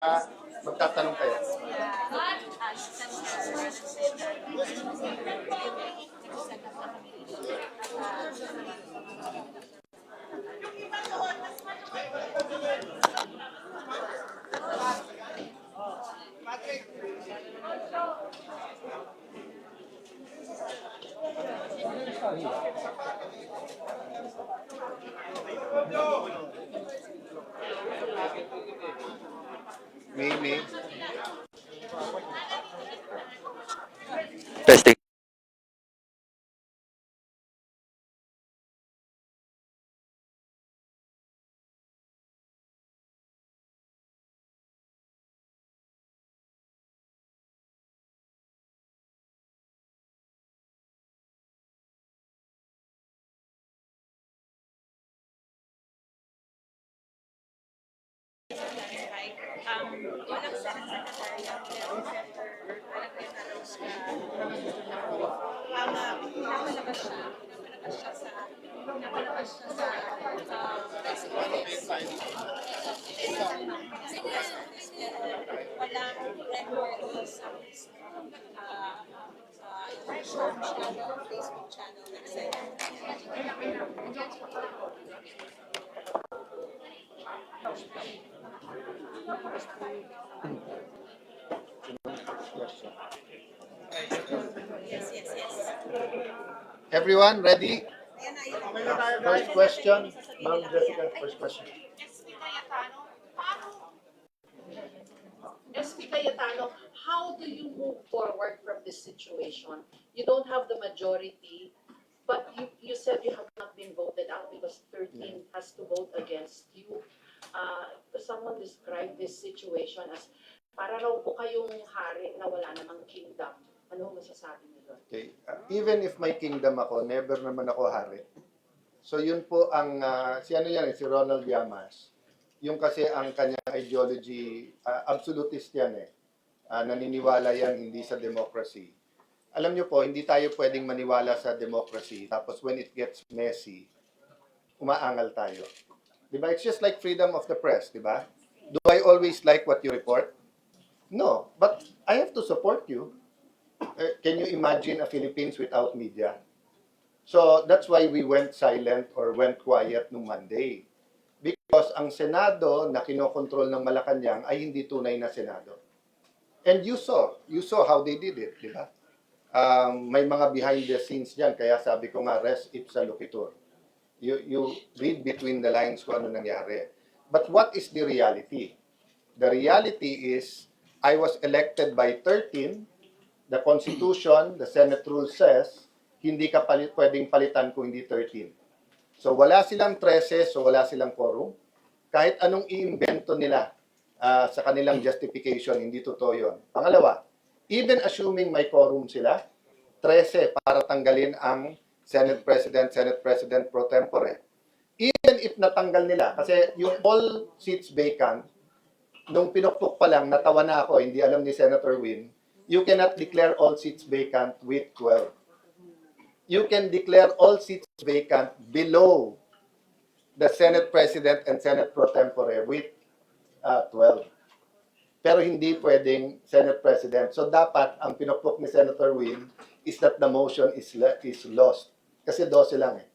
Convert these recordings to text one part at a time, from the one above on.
magtatanong kayo. May. Testing. Walang sa secretary ang Senator Alacruz pinapalabas siya sa press conference. Walang record sa YouTube channel, Facebook channel, website. Yes. Everyone, ready? Ayan na. First question. Ma'am Jessica, first question. SP Cayetano, how do you move forward from this situation? You don't have the majority, but you said you have not been voted out because 13 has to vote against you. Someone described this situation as para raw po kayong hari na wala namang kingdom. Ano masasabi niyo doon? Okay. Even if may kingdom ako, never naman ako hari. So yun po ang, si Ronald Llamas. Yung kasi ang kanyang ideology, absolutist yan eh. Naniniwala yan hindi sa democracy. Alam nyo po, hindi tayo pwedeng maniwala sa democracy. Tapos when it gets messy, umaangal tayo. Diba? It's just like freedom of the press, diba? Do I always like what you report? No, but I have to support you. Can you imagine a Philippines without media? So that's why we went silent or went quiet nung Monday. Because ang Senado na kinokontrol ng Malacanang ay hindi tunay na Senado. And you saw how they did it, di ba? May mga behind the scenes diyan, kaya sabi ko nga, res ipsa loquitur. You read between the lines kung ano nangyari. But what is the reality? The reality is, I was elected by 13. The Constitution, the Senate rule says, hindi ka pwedeng palitan kung hindi 13. So wala silang 13, so wala silang quorum. Kahit anong i-invento nila sa kanilang justification, hindi totoo yun. Pangalawa, even assuming may quorum sila, 13 para tanggalin ang Senate President pro tempore. Even if natanggal nila, kasi yung all seats vacant, nung pinukpok pa lang, natawa na ako, hindi alam ni Senator Win, you cannot declare all seats vacant with 12. You can declare all seats vacant below the Senate President and Senate pro tempore with 12. Pero hindi pwedeng Senate President. So dapat ang pinukpok ni Senator Win is that the motion is lost. Kasi 12 lang eh.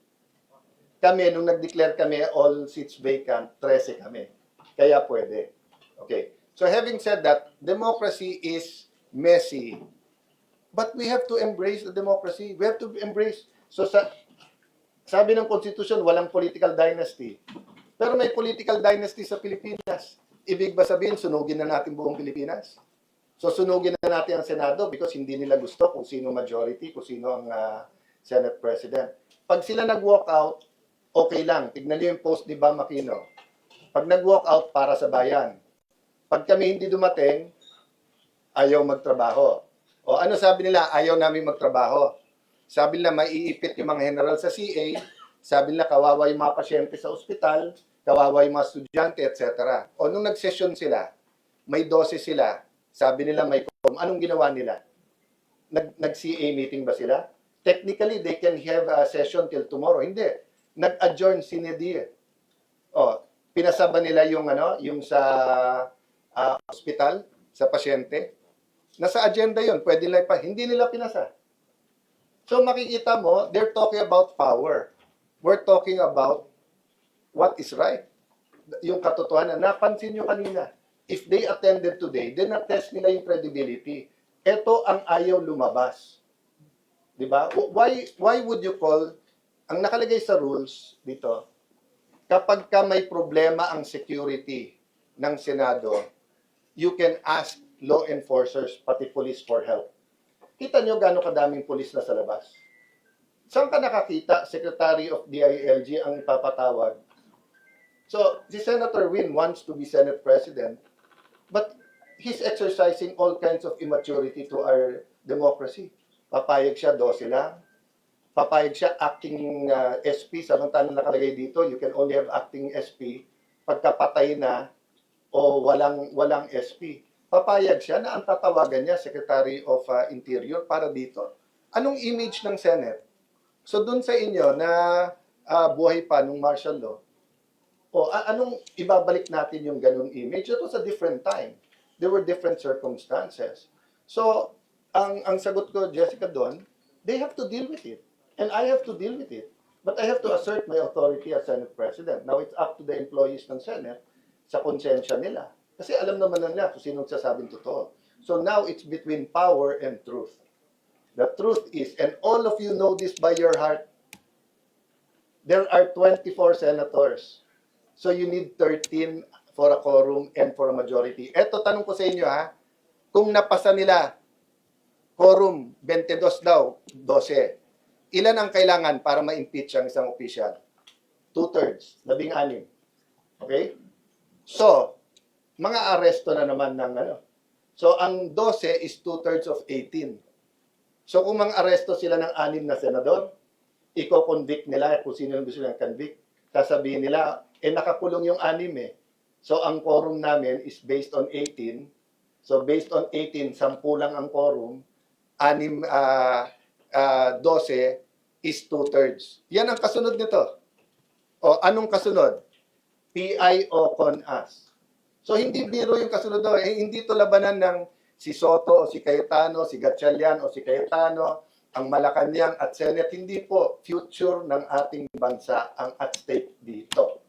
Kami, nung nag-declare kami all seats vacant, 13 kami. Kaya pwede. Okay. So having said that, democracy is messy. But we have to embrace the democracy. We have to embrace. So sabi ng Constitution, walang political dynasty. Pero may political dynasty sa Pilipinas. Ibig ba sabihin, sunugin na natin buong Pilipinas? So sunugin na natin ang Senado because hindi nila gusto kung sino majority, kung sino ang Senate President. Pag sila nag-walk out, okay lang. Tignan niyo yung post ni Bam Aquino. Pag nag-walk out, para sa bayan. Pag kami hindi dumating, ayaw magtrabaho. O ano sabi nila? Ayaw namin magtrabaho. Sabi nila, maiipit yung mga general sa CA. Sabi nila, kawawa yung mga pasyente sa ospital, kawawa yung mga estudyante, etc. O nung nag-session sila, may 12 sila. Sabi nila, may quorum. Anong ginawa nila? Nag-CA meeting ba sila? Technically, they can have a session till tomorrow. Hindi. Nag-adjourn sine die. O, pinasaba nila yung, yung sa ospital sa pasyente. Nasa agenda yon, pwede nila pa, hindi nila pinasa. So makikita mo, they're talking about power. We're talking about what is right. Yung katotohanan, napansin nyo kanina, if they attended today, then na-test nila yung credibility. Ito ang ayaw lumabas. Diba? Why would you call, ang nakalagay sa rules dito, kapag ka may problema ang security ng Senado, you can ask law enforcers, pati police for help. Kita nyo gano'ng kadaming police na sa labas. Saan ka nakakita, Secretary of DILG ang papatawag? So, si Senator Win wants to be Senate President, but he's exercising all kinds of immaturity to our democracy. Papayag siya, 12 lang. Papayag siya, acting SP, samantalang nakalagay dito, you can only have acting SP pagkapatay na o walang SP. Papayag siya na ang tatawagan niya, Secretary of Interior, para dito. Anong image ng Senate? So, dun sa inyo na buhay pa nung martial law, o anong ibabalik natin yung ganung image? It was a different time. There were different circumstances. So, ang sagot ko, Jessica, doon, they have to deal with it. And I have to deal with it. But I have to assert my authority as Senate President. Now, it's up to the employees ng Senate sa konsensya nila. Kasi alam naman nila kung sinong sasabing totoo. So now, it's between power and truth. The truth is, and all of you know this by your heart, there are 24 senators. So you need 13 for a quorum and for a majority. Eto, tanong ko sa inyo ha, kung napasa nila, quorum, 22 daw, 12. Ilan ang kailangan para ma-impeach ang isang opisyal? 2/3, 16. Okay? So, mga aresto na naman ng ano. So, ang 12 is 2/3 of 18. So, kung mga aresto sila ng 6 na senador, i-convict nila kung sino yung gusto nilang convict. Sasabihin nila, nakakulong yung 6 eh. So, ang quorum namin is based on 18. So, based on 18, 10 lang ang quorum. 12 is 2/3. Yan ang kasunod nito. O, anong kasunod? PI o CONAS. So, hindi biro yung kasunod doon. Hindi to labanan ng si Soto o si Cayetano, si Gatchalian o si Cayetano, ang Malacanang at Senate. Hindi po future ng ating bansa ang at stake dito.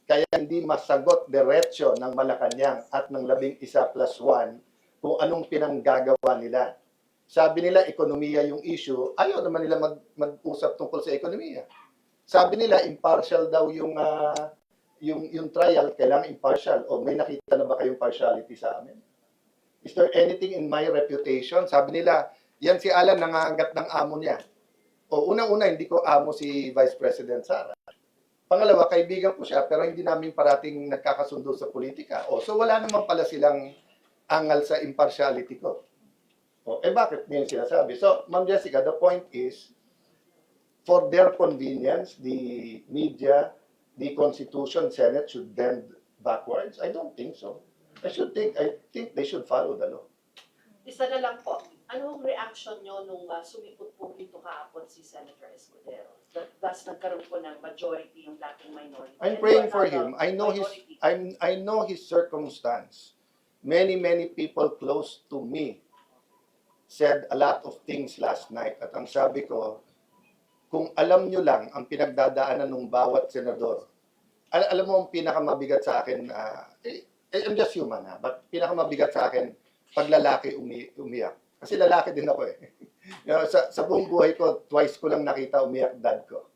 Kaya hindi masagot diretsyo ng Malacanang at ng 11+1 kung anong pinanggagawa nila. Sabi nila, ekonomiya yung issue. Ayaw naman nila mag-usap tungkol sa ekonomiya. Sabi nila, impartial daw yung trial, kailangan impartial. O may nakita na ba kayong partiality sa amin? Is there anything in my reputation? Sabi nila, yan si Alan nangangagat ng amo niya. O unang-una, hindi ko amo si Vice President Sara. Pangalawa, kaibigan ko siya, pero hindi namin parating nagkakasundo sa politika. O, so wala naman pala silang angal sa impartiality ko. O, bakit ngayon sinasabi? So, Ma'am Jessica, the point is, for their convenience, the media, the Constitution, Senate should bend backwards? I don't think so. I think they should follow the law. Isa na lang po, anong reaction nyo nung sumipot po dito kahapon si Senator Escudero? Thus, nagkaroon po ng majority yung lacking minority. I'm praying for him. I know his circumstance. Many people close to me said a lot of things last night. At ang sabi ko, kung alam nyo lang ang pinagdadaanan ng bawat senador, alam mo ang pinakamabigat sa akin, I'm just human but pinakamabigat sa akin, pag lalaki umiyak. Kasi lalaki din ako eh. sa buong buhay ko, twice ko lang nakita umiyak dad ko.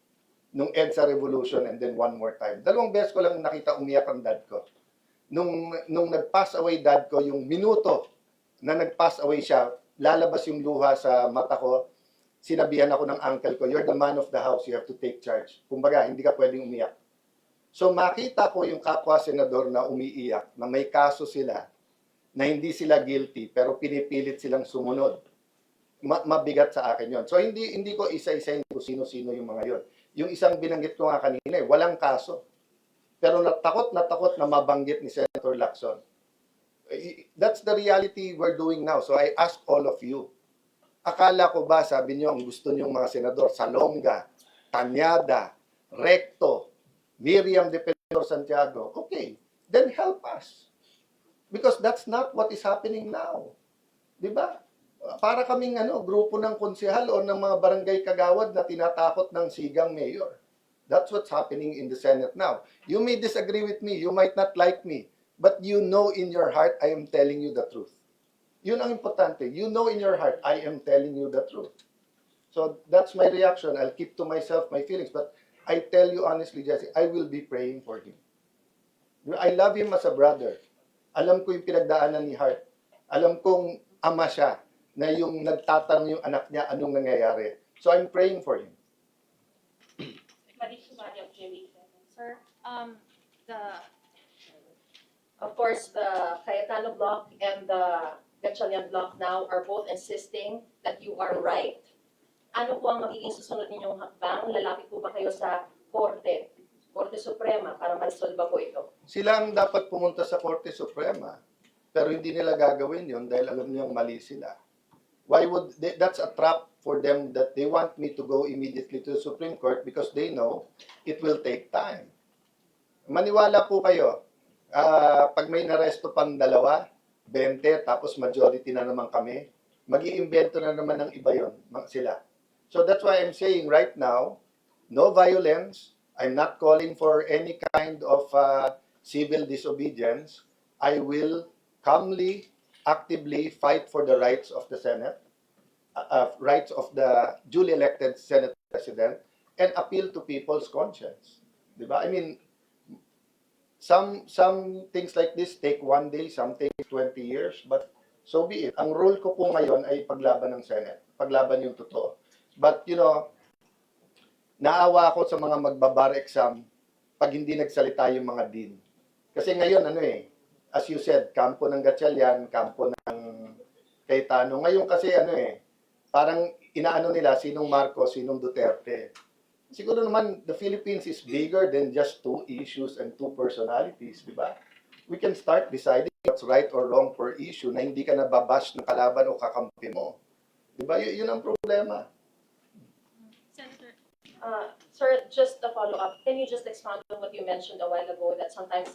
Nung EDSA Revolution and then one more time. 2 beses ko lang nakita umiyak ang dad ko. Nung nag-pass away dad ko, yung minuto na nag-pass away siya, lalabas yung luha sa mata ko, sinabihan ako ng uncle ko, you're the man of the house, you have to take charge. Kumbaga, hindi ka pwedeng umiyak. So makita ko yung kapwa senador na umiiyak, na may kaso sila, na hindi sila guilty, pero pinipilit silang sumunod. Mabigat sa akin yon. So hindi ko isa-isahin kung sino-sino yung mga yon. Yung isang binanggit ko nga kanina, walang kaso. Pero natakot na mabanggit ni Senator Lacson. That's the reality we're doing now. So I ask all of you, akala ko ba, sabi niyo, ang gusto niyong mga senador, Salonga, Tanyada, Recto, Miriam de Pedro Santiago, okay, then help us. Because that's not what is happening now. Di ba? Para kaming grupo ng konsehal o ng mga barangay kagawad na tinatakot ng sigang mayor. That's what's happening in the Senate now. You may disagree with me, you might not like me, but you know in your heart I am telling you the truth. Yun ang importante. You know in your heart I am telling you the truth. So that's my reaction. I'll keep to myself my feelings, but I tell you honestly, Jesse, I will be praying for him. I love him as a brother. Alam ko yung pinagdaanan ni Hart. Alam kong ama siya na yung nagtatanong yung anak niya anong nangyayari. So I'm praying for him. Sir, the Of course, the Cayetano block and the Gatchalian block now are both insisting that you are right. Ano po ang magiging susunod ninyong hakbang? Lalapit po ba kayo sa Korte Suprema para ma-resolve po ito? Sila ang dapat pumunta sa Korte Suprema. Pero hindi nila gagawin yun dahil alam niyang mali sila. Why would that's a trap for them that they want me to go immediately to the Supreme Court because they know it will take time. Maniwala po kayo, pag may naresto pang 2, 20, tapos majority na naman kami, mag-iimbento na naman ng iba yun, sila. So that's why I'm saying right now, no violence. I'm not calling for any kind of civil disobedience. I will calmly, actively fight for the rights of the Senate, rights of the duly elected Senate President, and appeal to people's conscience. Diba? I mean, some things like this take 1 day, some take 20 years, but so be it. Ang role ko po ngayon ay paglaban ng Senate, paglaban yung totoo. But, naawa ako sa mga magbabar exam pag hindi nagsalita yung mga dean. Kasi ngayon, as you said, kampo ng Gatchalian, kampo ng Cayetano. Ngayon kasi, parang inaano nila sinong Marcos, sinong Duterte. Siguro naman, the Philippines is bigger than just 2 issues and 2 personalities, di ba? We can start deciding what's right or wrong per issue na hindi ka nababash ng kalaban o kakampi mo. Di ba? Yun ang problema. Senator, Sir, just a follow-up. Can you just expound on what you mentioned a while ago that sometimes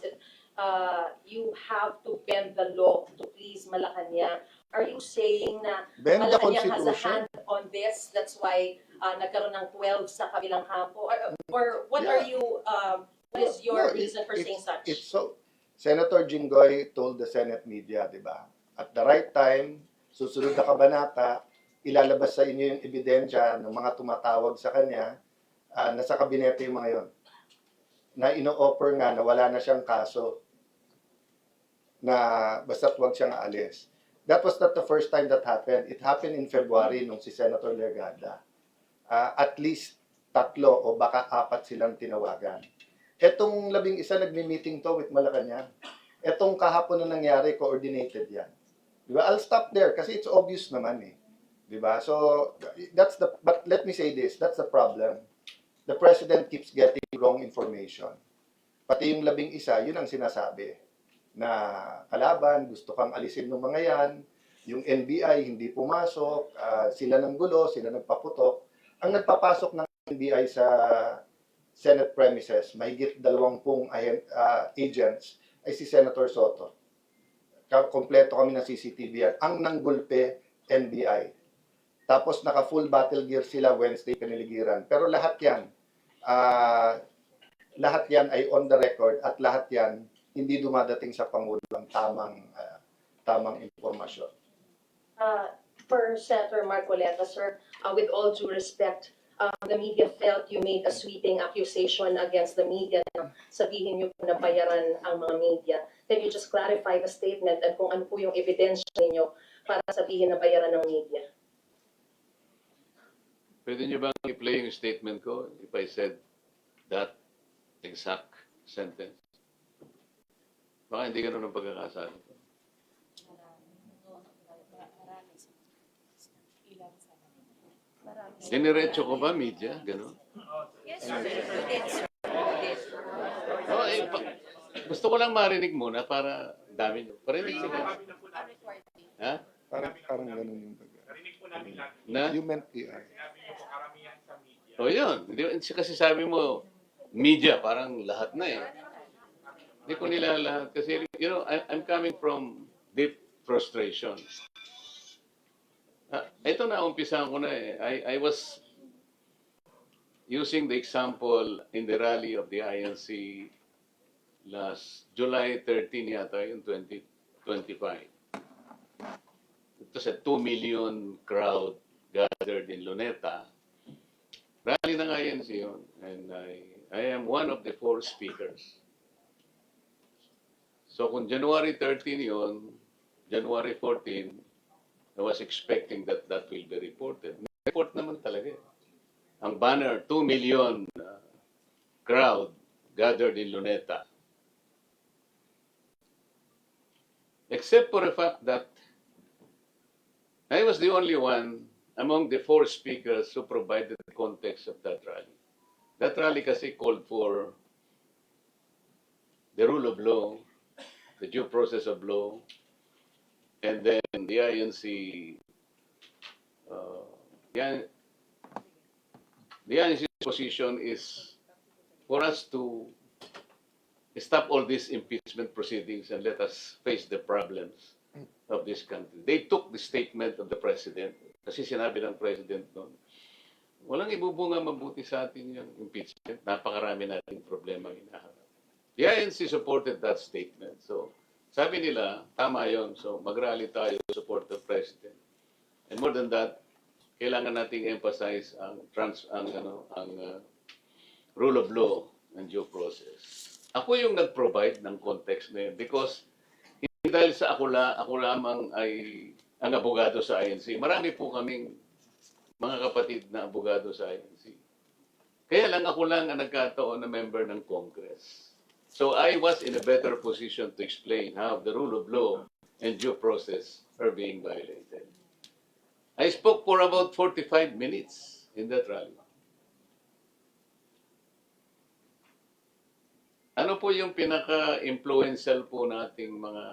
you have to bend the law to please Malacanang? Are you saying na Bend the Malacanang has a Constitution. hand on this? That's why nagkaroon ng 12 sa kabilang kampo? Or what are you, what is your reason for saying such? It's so, Senator Jinggoy told the Senate media, di ba? At the right time, susunod na kabanata, ilalabas sa inyo yung ebidensya ng mga tumatawag sa kanya, nasa kabinete yung mga yon, na ino-offer nga na wala na siyang kaso, na basta't wag siyang aalis. That was not the first time that happened. It happened in February nung si Senator Legarda. At least 3 o baka 4 silang tinawagan. Etong 11 nagmi-meeting to with Malacanang. Etong kahapon na nangyari, coordinated yan. Diba? I'll stop there kasi it's obvious naman eh. Diba? So, but let me say this, that's the problem. The President keeps getting wrong information. Pati yung 11, yun ang sinasabi. Na kalaban, gusto kang alisin ng mga yan, yung NBI hindi pumasok, sila ng gulo, sila nagpaputok. Ang nagpapasok ng NBI sa Senate premises, mahigit 20 agents, ay si Senator Soto. Kompleto kami ng CCTV yan. Ang nanggulpe, NBI. Tapos naka-full battle gear sila Wednesday piniligiran. Pero lahat yan ay on the record at lahat yan hindi dumadating sa Pangulo ang tamang impormasyon. For Senator Marcoleta, sir, with all due respect, the media felt you made a sweeping accusation against the media na sabihin niyo po na bayaran ang mga media. Can you just clarify the statement at kung ano po yung ebidensya ninyo para sabihin na bayaran ng media? Pwede niyo bang i-play yung statement ko if I said that exact sentence? Baka hindi ganun ang pagkakasabi ko. Diniretso ko ba, media? Ganun? yes, sir. Oh, gusto ko lang marinig muna para dami niyo. Parinig sila. Ha? Parang ganun yung Na? You meant PR. O yun. Kasi sabi mo, media, parang lahat na eh. Hindi ko nilalahat kasi, I'm coming from deep frustration. Ito na, umpisahan ko na eh. I was using the example in the rally of the INC last July 13 yata, yung 2025. It was a 2 million crowd gathered in Luneta. Rally ng INC yun. And I am one of the 4 speakers. So kung January 13 yun, January 14, I was expecting that will be reported. Report naman talaga. Ang banner, 2 million crowd gathered in Luneta. Except for the fact that I was the only one among the 4 speakers who provided the context of that rally. That rally kasi called for the rule of law, the due process of law, and then the INC, the INC's position is for us to stop all these impeachment proceedings and let us face the problems of this country. They took the statement of the president, kasi sinabi ng president noon, walang ibubunga mabuti sa atin yung impeachment. Napakarami nating problema hinaharap. The INC supported that statement. So, sabi nila, tama yon. So, mag-rally tayo to support the president. And more than that, kailangan nating emphasize ang rule of law and due process. Ako yung nag-provide ng context na yun because hindi dahil sa ako lamang ay ang abogado sa INC. Marami po kaming mga kapatid na abogado sa INC. Kaya lang ako lang ang nagkataon na member ng Congress. So I was in a better position to explain how the rule of law and due process are being violated. I spoke for about 45 minutes in that rally. Ano po yung pinaka-influential po nating mga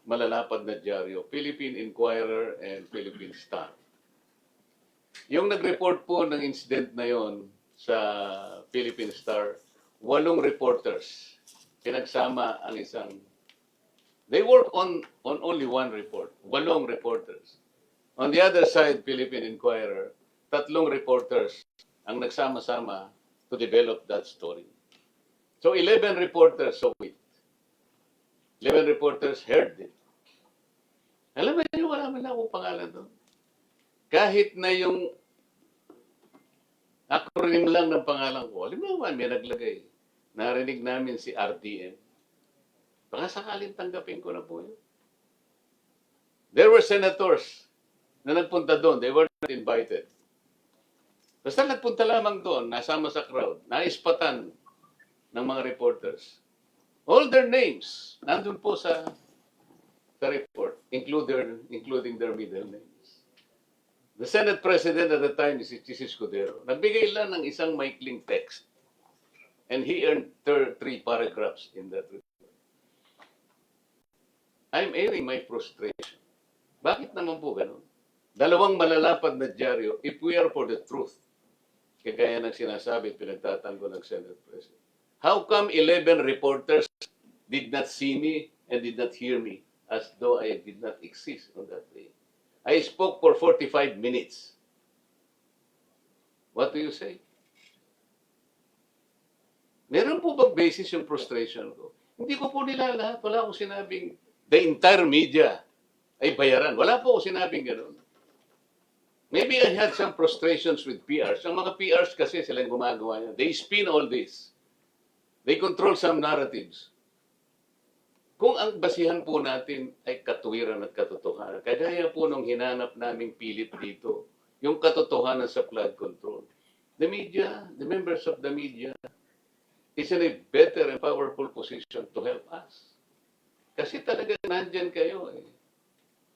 malalapad na dyaryo? Philippine Inquirer and Philippine Star. Yung nag-report po ng incident na yon sa Philippine Star, 8 reporters. Pinagsama ang isang... They work on only one report. 8 reporters. On the other side, Philippine Inquirer, 3 reporters ang nagsama-sama to develop that story. So 11 reporters saw it. 11 reporters heard it. Alam mo yun, wala man akong pangalan doon. Kahit na yung acronym lang ng pangalan ko, alam mo naman, may naglagay. Narinig namin si RDM. Baka sakaling tanggapin ko na po yun. There were senators na nagpunta doon. They were not invited. Basta nagpunta lamang doon, nasama sa crowd, naispatan ng mga reporters. All their names, nandun po sa report, including their middle names. The Senate President at the time is si Escudero. Nagbigay lang ng isang maikling text. And he earned 3 paragraphs in that report. I'm airing my frustration. Bakit naman po ganun? 2 malalapad na dyaryo, if we are for the truth, kagaya ng sinasabi, pinagtatanggol ng Senate President. How come 11 reporters did not see me and did not hear me as though I did not exist on that day? I spoke for 45 minutes. What do you say? Meron po bang basis yung frustration ko? Hindi ko po nilalahat. Wala akong sinabing the entire media ay bayaran. Wala po akong sinabing gano'n. Maybe I had some frustrations with PRs. Ang mga PRs kasi silang gumagawa niya. They spin all this. They control some narratives. Kung ang basihan po natin ay katuwiran at katotohanan, kagaya po nung hinanap naming pilit dito, yung katotohanan sa flood control. The media, the members of the media, is in a better and powerful position to help us. Kasi talaga nandyan kayo eh.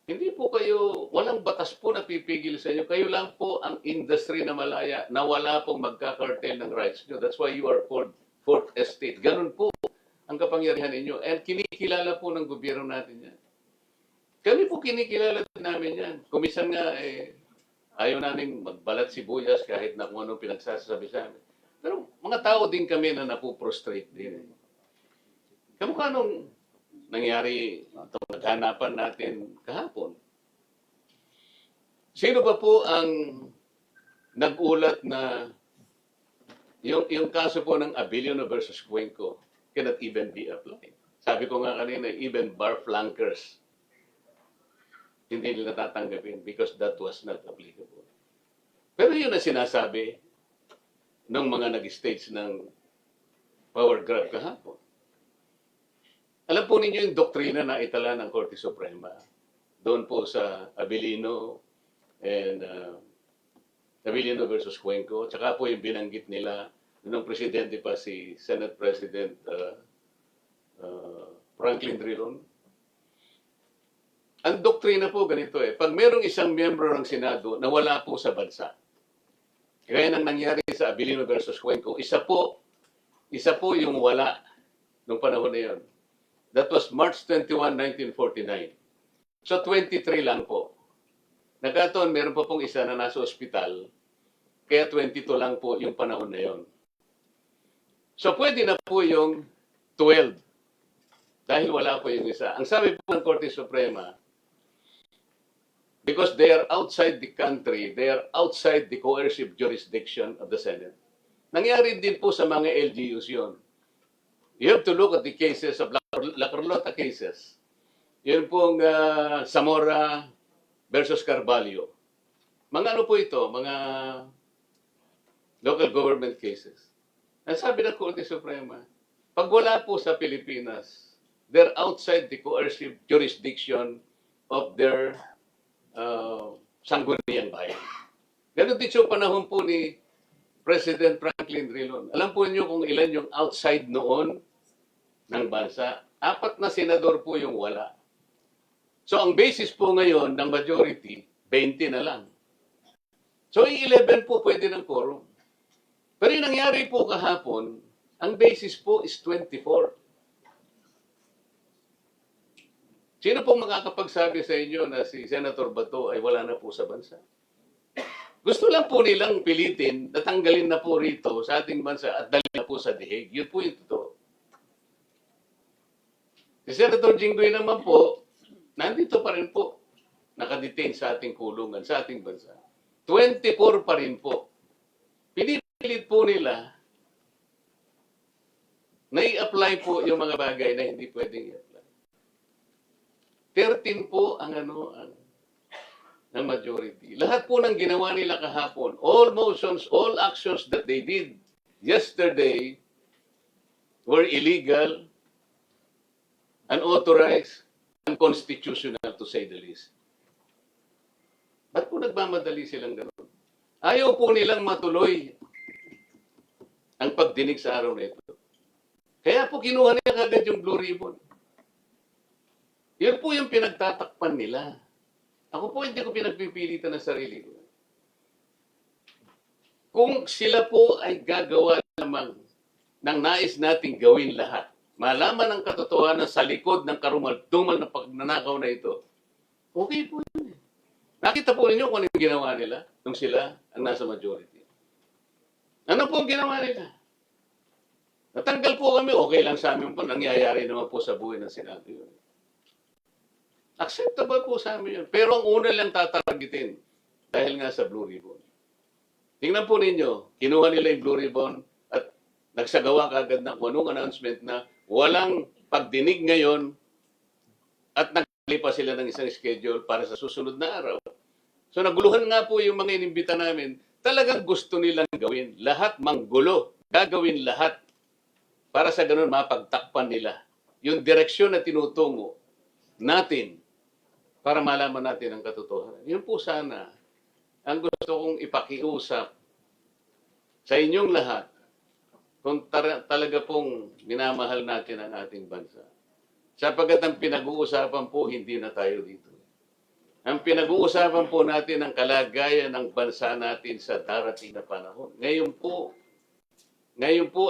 Hindi po kayo, walang batas po na pipigil sa inyo. Kayo lang po ang industry na malaya na wala pong magkakartel ng rights nyo. That's why you are called Fourth Estate. Ganun po ang kapangyarihan ninyo. And kinikilala po ng gobyerno natin yan. Kami po kinikilala namin yan. Kumisan nga, ayaw namin magbalat sibuyas kahit na kung anong pinagsasabi sa amin. Pero mga tao din kami na napuprostrate din. Kamukha nung nangyari itong naghanapan natin kahapon. Sino ba po ang nag-ulat na yung kaso po ng Abilino versus Cuenco cannot even be applied? Sabi ko nga kanina, even bar flankers, hindi nila tatanggapin because that was not applicable. Pero yun ang sinasabi ng mga nag-stage ng power grab kahapon. Alam po ninyo yung doktrina na itala ng Korte Suprema doon po sa Abilino and Abilino versus Cuenco. Tsaka po yung binanggit nila nung presidente pa si Senate President Franklin Drilon. Ang doktrina po ganito pag merong isang miyembro ng Senado na wala po sa bansa, kaya nang nangyari sa Abilino versus Cuenco, isa po yung wala nung panahon na yun. That was March 21, 1949. So 23 lang po. Nagkataon, meron pa pong isa na nasa ospital, kaya 22 lang po yung panahon na yun. So pwede na po yung 12 dahil wala po yung isa. Ang sabi po ng Korte Suprema, because they are outside the country, they are outside the coercive jurisdiction of the Senate. Nangyari din po sa mga LGUs yun. You have to look at the cases of La Carlota cases. Yun pong Zamora versus Carvalho. Mga ano po ito? Mga local government cases. Ang sabi ng Korte Suprema, pag wala po sa Pilipinas, they're outside the coercive jurisdiction of their sangguniang bayan. Ganun din yung panahon po ni President Franklin Drilon. Alam po niyo kung ilan yung outside noon ng bansa? 4 na senador po yung wala. So ang basis po ngayon ng majority, 20 na lang. So yung 11 po pwede ng quorum. Pero yung nangyari po kahapon, ang basis po is 24. Sino pong makakapagsabi sa inyo na si Senator Bato ay wala na po sa bansa? Gusto lang po nilang pilitin na tanggalin na po rito sa ating bansa at dalhin na po sa dihig. Yun po yung totoo. Si Senator Jinggoy naman po, nandito pa rin po, nakadetain sa ating kulungan, sa ating bansa. 24 pa rin po. Pinipilit po nila na i-apply po yung mga bagay na hindi pwedeng i-apply. 13 po ang ng majority. Lahat po ng ginawa nila kahapon, all motions, all actions that they did yesterday were illegal, unauthorized, unconstitutional to say the least. Ba't po nagmamadali silang gano'n? Ayaw po nilang matuloy ang pagdinig sa araw na ito. Kaya po kinuha nila kagad yung Blue Ribbon. Yun po yung pinagtatakpan nila. Ako po hindi ko pinagpipilitan ng sarili ko. Kung sila po ay gagawa lamang ng nais nating gawin lahat, malaman ang katotohanan sa likod ng karumal-dumal na pagnanakaw na ito, okay po yun. Nakita po ninyo kung ano yung ginawa nila nung sila ang nasa majority. Ano po ang ginawa nila? Natanggal po kami, okay lang sa amin po, nangyayari naman po sa buhay ng Senado yun. Acceptable po sa amin yun. Pero ang una lang tataragitin dahil nga sa Blue Ribbon. Tingnan po ninyo, kinuha nila yung Blue Ribbon at nagsagawa kagad ng anong announcement na walang pagdinig ngayon at naglipa sila ng isang schedule para sa susunod na araw. So naguluhan nga po yung mga inimbita namin. Talagang gusto nilang gawin. Lahat manggulo. Gagawin lahat para sa ganun mapagtakpan nila yung direksyon na tinutungo natin para malaman natin ang katotohanan. Yun po sana ang gusto kong ipakiusap sa inyong lahat kung talaga pong minamahal natin ang ating bansa. Sapagkat ang pinag-uusapan po, hindi na tayo dito. Ang pinag-uusapan po natin ang kalagayan ng bansa natin sa darating na panahon. Ngayon po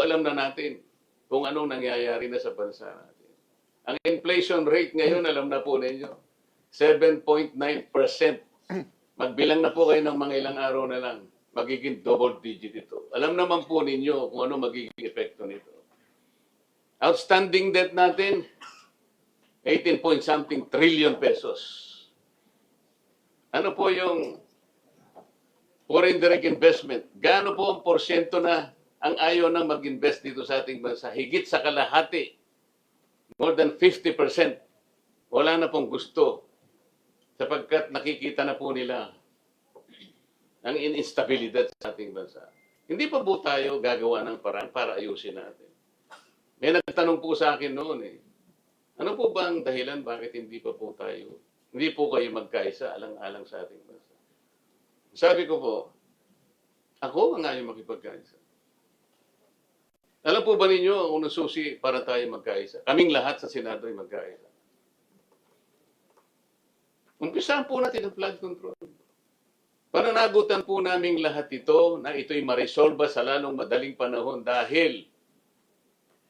alam na natin kung anong nangyayari na sa bansa natin. Ang inflation rate ngayon, alam na po ninyo, 7.9%. Magbilang na po kayo ng mga ilang araw na lang. Magiging double digit ito. Alam naman po ninyo kung ano magiging epekto nito. Outstanding debt natin, 18 point something trillion pesos. Ano po yung foreign direct investment? Gaano po ang porsyento na ang ayaw nang mag-invest dito sa ating bansa? Higit sa kalahati. More than 50%. Wala na pong gusto. Sapagkat nakikita na po nila ang instabilidad sa ating bansa. Hindi pa po tayo gagawa ng paraan para ayusin natin. May nagtanong po sa akin noon ano po ba ang dahilan bakit hindi po kayo magkaisa alang-alang sa ating bansa? Sabi ko po, ako ang ayaw makipagkaisa. Alam po ba ninyo ang unang susi para tayo magkaisa? Kaming lahat sa Senado ay magkaisa. Umpisahan po natin ang flood control. Pananagutan po namin lahat ito na ito'y maresolba sa lalong madaling panahon dahil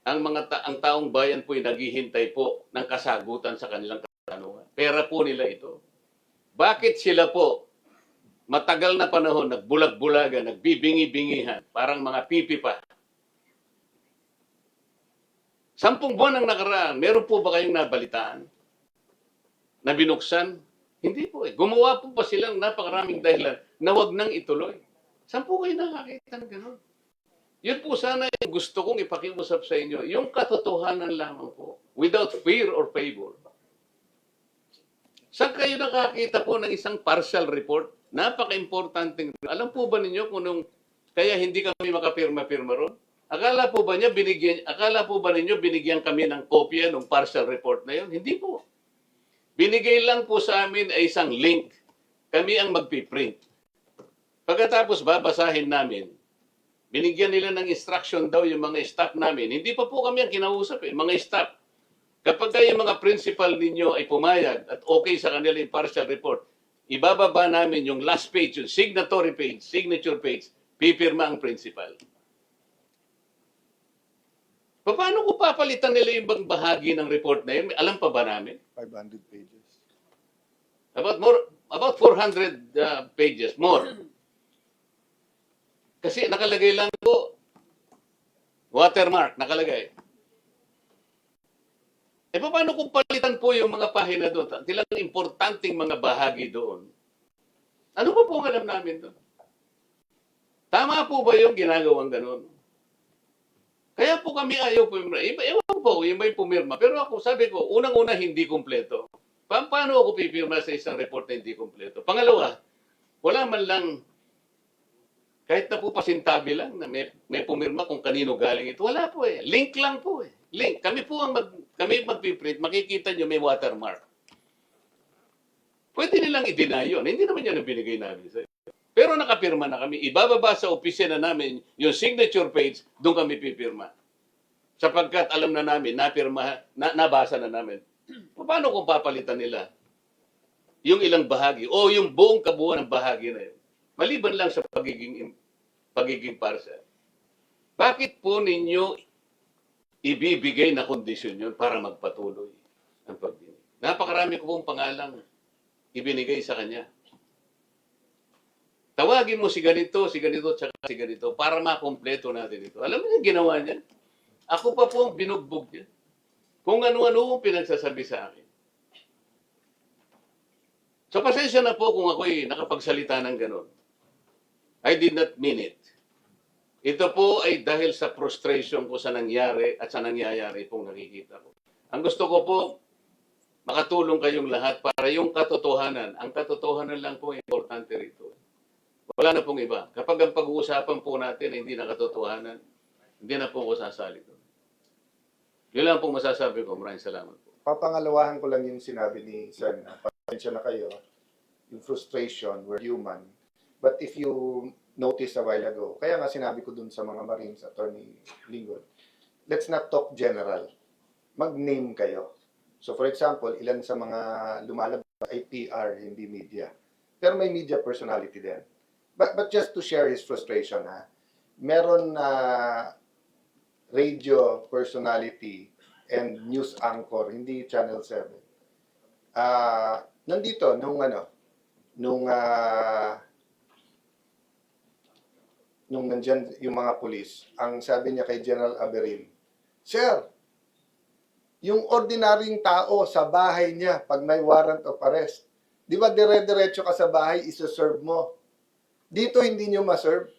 ang taong bayan po ay naghihintay po ng kasagutan sa kanilang katanungan. Pera po nila ito. Bakit sila po matagal na panahon nagbulag-bulagan, nagbibingi-bingihan, parang mga pipi pa? 10 buwan ang nakaraan, meron po ba kayong nabalitaan? Na binuksan? Hindi po Gumawa po pa silang napakaraming dahilan na wag nang ituloy. Saan po kayo nakakita ng gano'n? Yun po sana yung gusto kong ipakiusap sa inyo. Yung katotohanan lamang po. Without fear or favor. Saan kayo nakakita po ng isang partial report? Napaka-importante. Alam po ba ninyo kung kaya hindi kami makapirma-pirma ron? Akala po ba ninyo binigyan kami ng kopya ng partial report na yun? Hindi po. Binigay lang po sa amin ay isang link. Kami ang magpiprint. Pagkatapos babasahin namin, binigyan nila ng instruction daw yung mga staff namin. Hindi pa po kami ang kinausap mga staff. Kapag yung mga principal ninyo ay pumayag at okay sa kanila yung partial report, ibababa namin yung last page, yung signatory page, signature page, pipirma ang principal. Paano ko papalitan nila yung ibang bahagi ng report na yun? Alam pa ba namin? 500 pages. About 400 pages, more. Kasi nakalagay lang po, watermark, nakalagay. Paano kung palitan po yung mga pahina doon? Tilang importanteng mga bahagi doon. Ano pa po ang alam namin doon? Tama po ba yung ginagawang ganun? Kaya po kami ayaw pumirma. Ewan po, yung may pumirma. Pero ako, sabi ko, unang-una hindi kumpleto. Paano ako pipirma sa isang report na hindi kumpleto? Pangalawa, wala man lang, kahit na po pasintabi lang na may pumirma kung kanino galing ito. Wala po Link lang po Link. Kami po kami magpiprint, makikita nyo may watermark. Pwede nilang i-deny yun. Hindi naman yan ang binigay namin sa pero nakapirma na kami. Ibababa sa opisina namin yung signature page, doon kami pipirma. Sapagkat alam na namin, nabasa na namin. Paano kung papalitan nila yung ilang bahagi o yung buong kabuuan ng bahagi na yun? Maliban lang sa pagiging parsa. Bakit po ninyo ibibigay na kondisyon yun para magpatuloy ang pagdinig? Napakarami ko pong pangalang ibinigay sa kanya. Tawagin mo si ganito, tsaka si ganito, para makompleto natin ito. Alam mo yung ginawa niya? Ako pa po ang binugbog niya. Kung ano-ano ang pinagsasabi sa akin. So, pasensya na po kung ako'y nakapagsalita ng ganon. I did not mean it. Ito po ay dahil sa frustration ko sa nangyari at sa nangyayari pong nakikita ko. Ang gusto ko po, makatulong kayong lahat para yung katotohanan. Ang katotohanan lang po importante rito. Wala na pong iba. Kapag ang pag-uusapan po natin ay hindi na katotohanan, hindi na po ako sasali doon. Yun lang pong masasabi ko. Maraming salamat po. Papangalawahan ko lang yung sinabi ni Sen. Pasensya na kayo. Yung frustration, we're human. But if you noticed a while ago, kaya nga sinabi ko dun sa mga Marines, Attorney Lingod, let's not talk general. Mag-name kayo. So for example, ilan sa mga lumalabas ay PR, hindi media. Pero may media personality din. But just to share his frustration, meron na radio personality and news anchor, hindi Channel 7. Nandito, nung nandyan yung mga pulis, ang sabi niya kay General Aberin, Sir, Yung ordinaryong tao sa bahay niya pag may warrant of arrest. Di ba dire-diretso ka sa bahay, isa-serve mo. Dito hindi nyo ma-serve.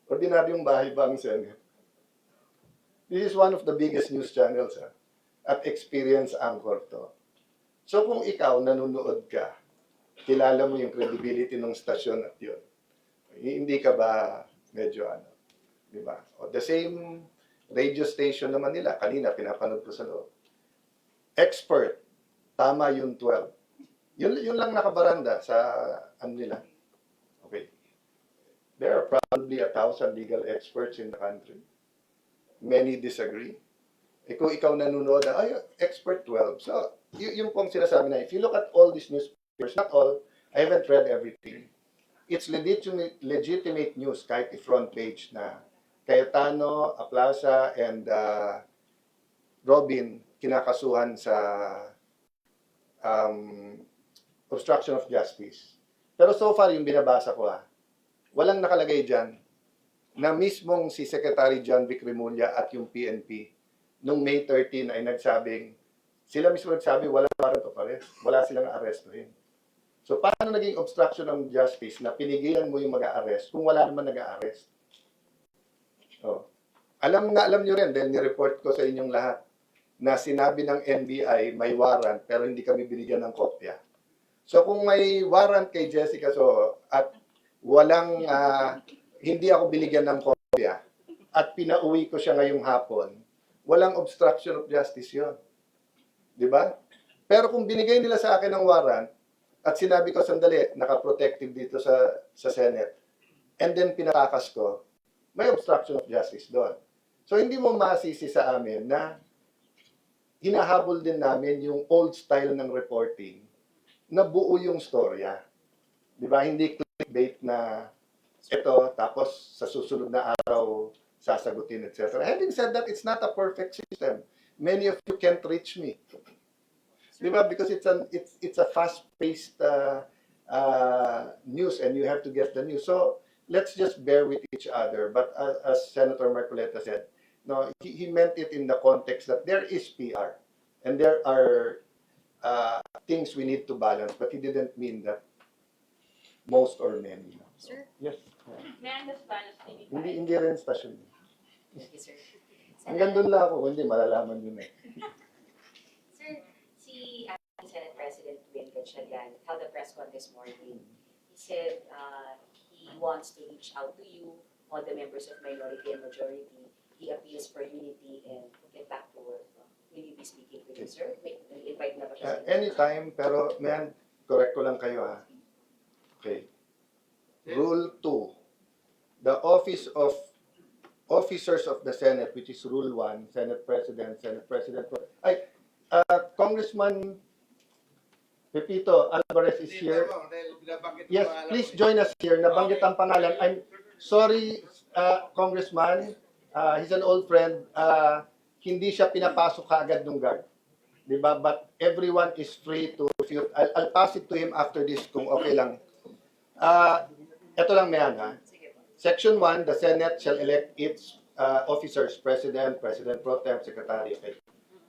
Ordinaryong bahay ba ang Senate? This is one of the biggest news channels at experience anchor to. So kung ikaw nanonood ka, kilala mo yung credibility ng stasyon at yun, hindi ka ba medyo di ba? O the same radio station naman nila, kanina pinapanood ko sa loob. Expert, tama yung 12. Yun lang nakabaranda sa nila. Okay. There are probably 1,000 legal experts in the country. Many disagree. Kung ikaw nanonood, expert 12. So, yung pong sinasabi na, if you look at all these newspapers, not all, I haven't read everything. It's legitimate news, kahit i-front page na Cayetano, Aplaza, and Robin kinakasuhan sa obstruction of justice. Pero so far, yung binabasa ko walang nakalagay dyan na mismong si Secretary John Vic Remulla at yung PNP nung May 13 ay nagsabing, sila mismo nagsabi, walang warrant of arrest. Wala silang arestuhin. So, paano naging obstruction of justice na pinigilan mo yung mag-a-arrest kung wala naman nag-a-arrest? Oh. Alam nyo rin, dahil ni-report ko sa inyong lahat, na sinabi ng NBI may warrant pero hindi kami binigyan ng kopya. So, kung may warrant kay Jessica So at walang, hindi ako binigyan ng kopya at pinauwi ko siya ngayong hapon, walang obstruction of justice yon, di ba? Pero kung binigay nila sa akin ng warrant at sinabi ko, sandali, naka-protective dito sa Senate, and then pinatakas ko, may obstruction of justice doon. So, hindi mo masisi sa amin na hinahabol din namin yung old style ng reporting na buo yung storya. Di ba? Hindi clickbait na ito, tapos sa susunod na araw, sasagutin, etc. Having said that, it's not a perfect system. Many of you can't reach me. Diba? Because it's a fast-paced news and you have to get the news. So let's just bear with each other. But as Senator Marcoleta said, no, he meant it in the context that there is PR and there are things we need to balance. But he didn't mean that most or many. Sir? Yes. May I understand as TV5? Hindi rin station. Thank you, sir. Hanggang doon lang ako, hindi malalaman yun eh. Sir, si Senate President Win Gatchalian held a press con this morning. He said he wants to reach out to you, all the members of minority and majority. He appeals for unity and get back to work. Will you be speaking with you, sir? May invite na ba siya? Anytime, pero man, correct ko lang kayo Okay. Rule 2. The office of officers of the Senate, which is Rule 1, Senate President, Congressman Pepito Alvarez is here. Yes, please join us here. Nabanggit ang pangalan. I'm sorry, Congressman. He's an old friend. Hindi siya pinapasok kaagad ng guard. Diba? But everyone is free to, I'll pass it to him after this kung okay lang. Ito lang mayan Section 1, the Senate shall elect its officers, President, President Pro Tem, Secretary. Okay.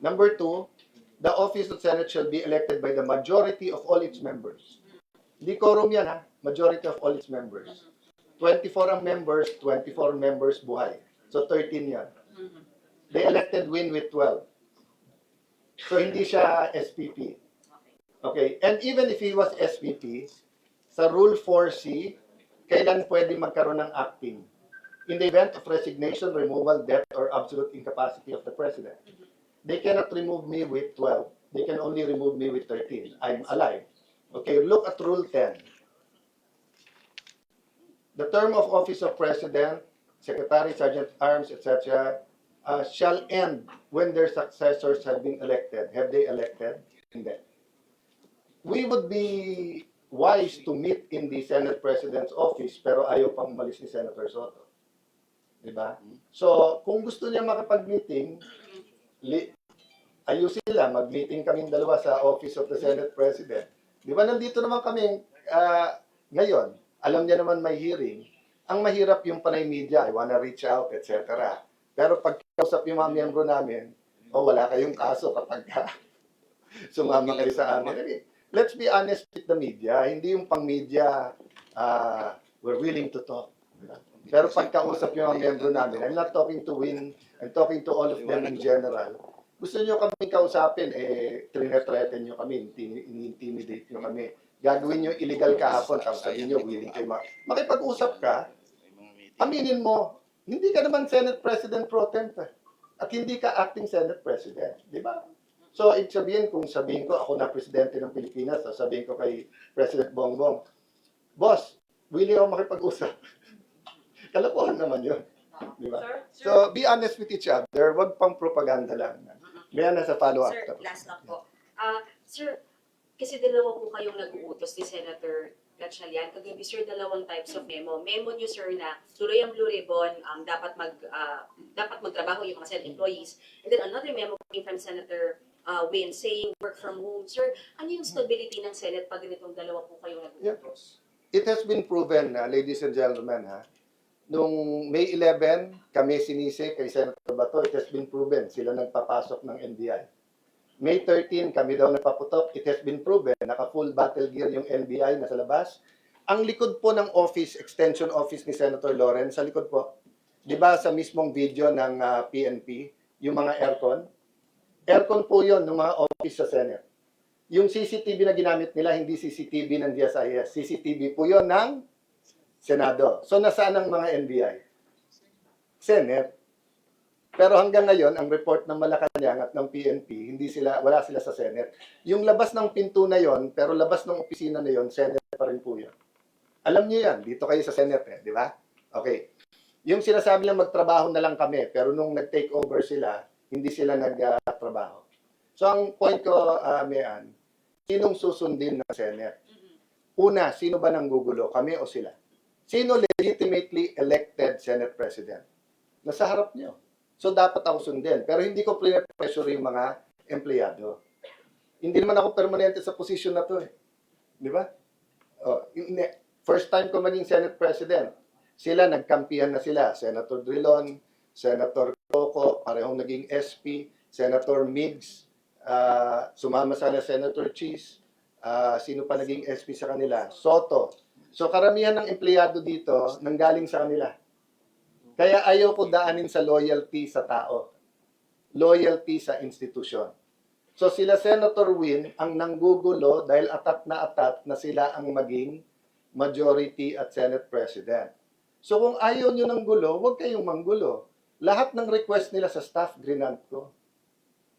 Number 2, the office of Senate shall be elected by the majority of all its members. Hindi quorum yan majority of all its members. 24 ang members, 24 members buhay. So 13 yan. They elected Win with 12. So hindi siya SPP. Okay, and even if he was SPP, sa Rule 4C, kailan pwede magkaroon ng acting? In the event of resignation, removal, death, or absolute incapacity of the President. They cannot remove me with 12. They can only remove me with 13. I'm alive. Okay, look at Rule 10. The term of office of President, Secretary, Sergeant Arms, etc., shall end when their successors have been elected. Have they elected? Hindi. We would be wise to meet in the Senate President's office pero ayaw pang umalis ni Senator Soto. Diba? So, kung gusto niya makapag-meeting, ayusin nila, mag-meeting kaming dalawa sa office of the Senate President. Diba, nandito naman kami ngayon. Alam niya naman may hearing. Ang mahirap yung panay media, I wanna reach out, etc. Pero pag kausap yung mga miyembro namin, o wala kayong kaso kapag sumama kayo sa amin. I mean, let's be honest with the media. Hindi yung pang-media, we're willing to talk. Pero pagkausap yung mga membro namin, I'm not talking to Win, I'm talking to all of them in general. Gusto nyo kami kausapin, threaten nyo kami, ini-intimidate nyo kami. Gagawin nyo illegal kahapon, tapos sabihin nyo, willing kayo makipag-usap ka, aminin mo, hindi ka naman Senate President pro tempore. At hindi ka acting Senate President. Di ba? So, ibig sabihin, kung sabihin ko, ako na Presidente ng Pilipinas, sabihin ko kay President Bongbong, Boss, willing ako makipag-usap. Kalokohan naman yun. Di ba? So, be honest with each other. Wag pang propaganda lang. May nasa follow-up. Sir, last lang po. Sir, kasi dalawa po kayong nag-uutos ni Senator Gatchalian. Kagabi, sir, dalawang types of memo. Memo niyo, sir, na tuloy ang Blue Ribbon, dapat magtrabaho yung mga Senate employees. And then another memo came from Senator Win saying work from home. Sir, ano yung stability ng Senate pag ganitong dalawa po kayong nag-uutos? It has been proven, ladies and gentlemen, Nung May 11, kami sinisi kay Senator Bato, it has been proven, sila nagpapasok ng NBI. May 13, kami daw nagpaputok, it has been proven, naka-full battle gear yung NBI nasa labas. Ang likod po ng office, extension office ni Senator Lawrence, sa likod po, di ba sa mismong video ng PNP, yung mga aircon? Aircon po yon ng mga office sa Senate. Yung CCTV na ginamit nila, hindi CCTV ng DSIS. CCTV po yon ng Senado. So, nasaan ang mga NBI? Senate. Pero hanggang ngayon, ang report ng Malacanang at ng PNP, wala sila sa Senate. Yung labas ng pinto na yon, pero labas ng opisina na yon, Senate pa rin po yun. Alam niyo yan, dito kayo sa Senate, di ba? Okay. Yung sinasabi lang magtrabaho na lang kami, pero nung nag-take over sila, hindi sila nagtrabaho. So, ang point ko, Mayan, sinong susundin ng Senate? Una, sino ba nanggugulo? Kami o sila? Sino legitimately elected Senate President? Nasa harap niyo. So, dapat ako sundin. Pero hindi ko pressure yung mga empleyado. Hindi naman ako permanente sa posisyon na to eh. Di ba? First time ko maging Senate President. Sila, nagkampihan na sila. Senator Drilon, Senator Coco, parehong naging SP, Senator Migs, sumama sana Senator Cheese, sino pa naging SP sa kanila? Soto. So karamihan ng empleyado dito nanggaling sa kanila. Kaya ayaw ko daanin sa loyalty sa tao. Loyalty sa institusyon. So sila Senator Win ang nanggugulo dahil atat na sila ang maging majority at Senate President. So kung ayaw nyo ng gulo, huwag kayong manggulo. Lahat ng request nila sa staff, grinant ko.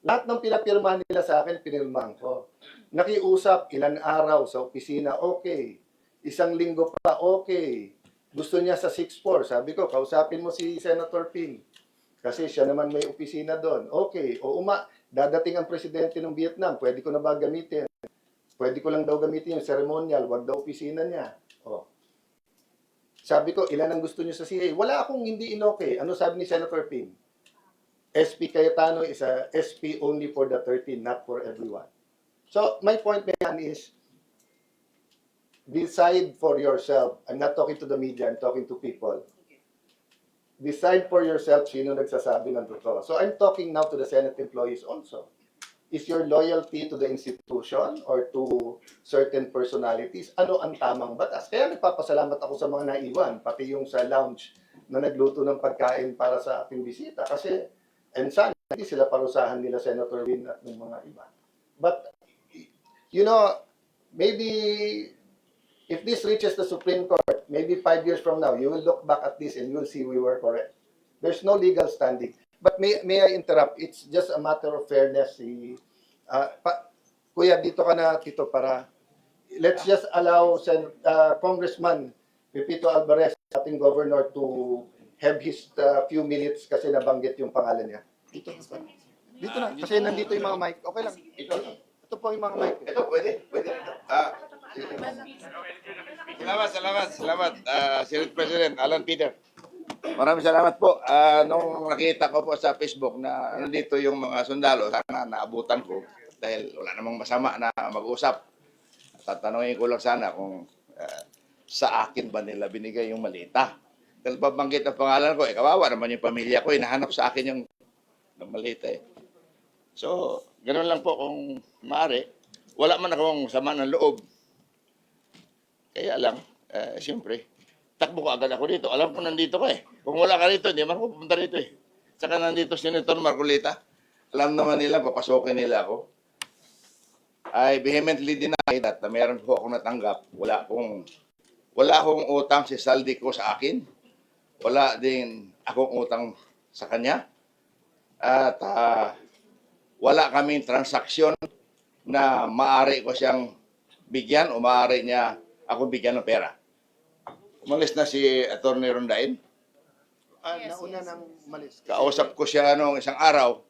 Lahat ng pinapirmahan nila sa akin, pinirmahan ko. Nakiusap, ilan araw sa opisina, okay. Isang linggo pa, okay. Gusto niya sa 6-4. Sabi ko, kausapin mo si Senator Ping. Kasi siya naman may opisina doon. Okay. O dadating ang presidente ng Vietnam. Pwede ko na ba gamitin? Pwede ko lang daw gamitin yung ceremonial. Wag daw opisina niya. O. Sabi ko, ilan ang gusto niyo sa CA? Wala akong hindi inoke. Ano sabi ni Senator Ping? SP Cayetano is a SP only for the 13, not for everyone. So, my point is, decide for yourself. I'm not talking to the media, I'm talking to people. Decide for yourself sino nagsasabi ng totoo. So I'm talking now to the Senate employees also. Is your loyalty to the institution or to certain personalities? Ano ang tamang batas? Kaya nagpapasalamat ako sa mga naiwan, pati yung sa lounge na nagluto ng pagkain para sa aking bisita. Kasi, and sana, hindi sila parusahan nila Senator Win at ng mga iba. But, you know, maybe if this reaches the Supreme Court, maybe 5 years from now, you will look back at this and you will see we were correct. There's no legal standing. But may I interrupt? It's just a matter of fairness. Kuya, dito ka na, Tito, para let's just allow Congressman Pepito Alvarez, ating governor, to have his few minutes kasi nabanggit yung pangalan niya. Dito na, kasi nandito yung mga mic. Okay lang. Ito po yung mga mic. Ito, pwede. Salamat. Senate President Alan Peter. Maraming salamat po. Nung nakita ko po sa Facebook na nandito yung mga sundalo, sana naabutan ko dahil wala namang masama na mag-usap. Tatanungin ko lang sana kung sa akin ba nila binigay yung malita. Dahil pabanggit ang pangalan ko, kawawa naman yung pamilya ko, hinahanap sa akin yung malita . So, ganoon lang po kung maaari. Wala man akong sama ng loob. Kaya lang, siyempre, takbo ka agad ako dito. Alam ko nandito ka eh. Kung wala ka rito, hindi man ako pupunta rito eh. Saka nandito si Senator Marcolita. Alam naman nila, papasokin nila ako. I vehemently deny that na meron po akong natanggap. Wala akong utang si Saldi ko sa akin. Wala din akong utang sa kanya. At wala kaming transaksyon na maaari ko siyang bigyan o maaari niya ako bigyan ng pera. Umalis na si Atty. Rondain. Nauna nang malis. Kausap ko siya noong isang araw.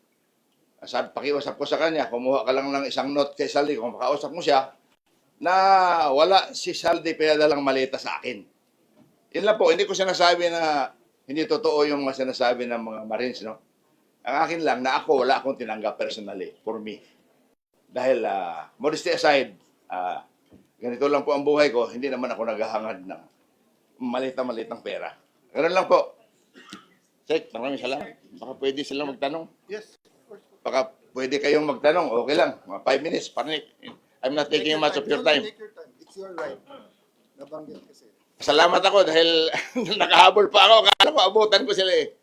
Pakiusap ko sa kanya, kumuha ka lang ng isang note kay Saldi kung makausap mo siya, na wala si Saldi pinadalang malita sa akin. Yun lang po, hindi ko sinasabi na hindi totoo yung mga sinasabi ng mga Marines, no? Ang akin lang na ako, wala akong tinanggap personally for me. Dahil, modesty aside, ganito lang po ang buhay ko, hindi naman ako naghahangad ng malita-malitang pera. Ganun lang po. Sek, maraming salamat. Baka pwede silang magtanong. Yes. Baka pwede kayong magtanong, okay lang, mga 5 minutes, panic. I'm not taking much of your time. Take your time. It's your right. Nabanggit kasi. Salamat ako dahil nakahabol pa ako, kala ko abutan ko sila eh.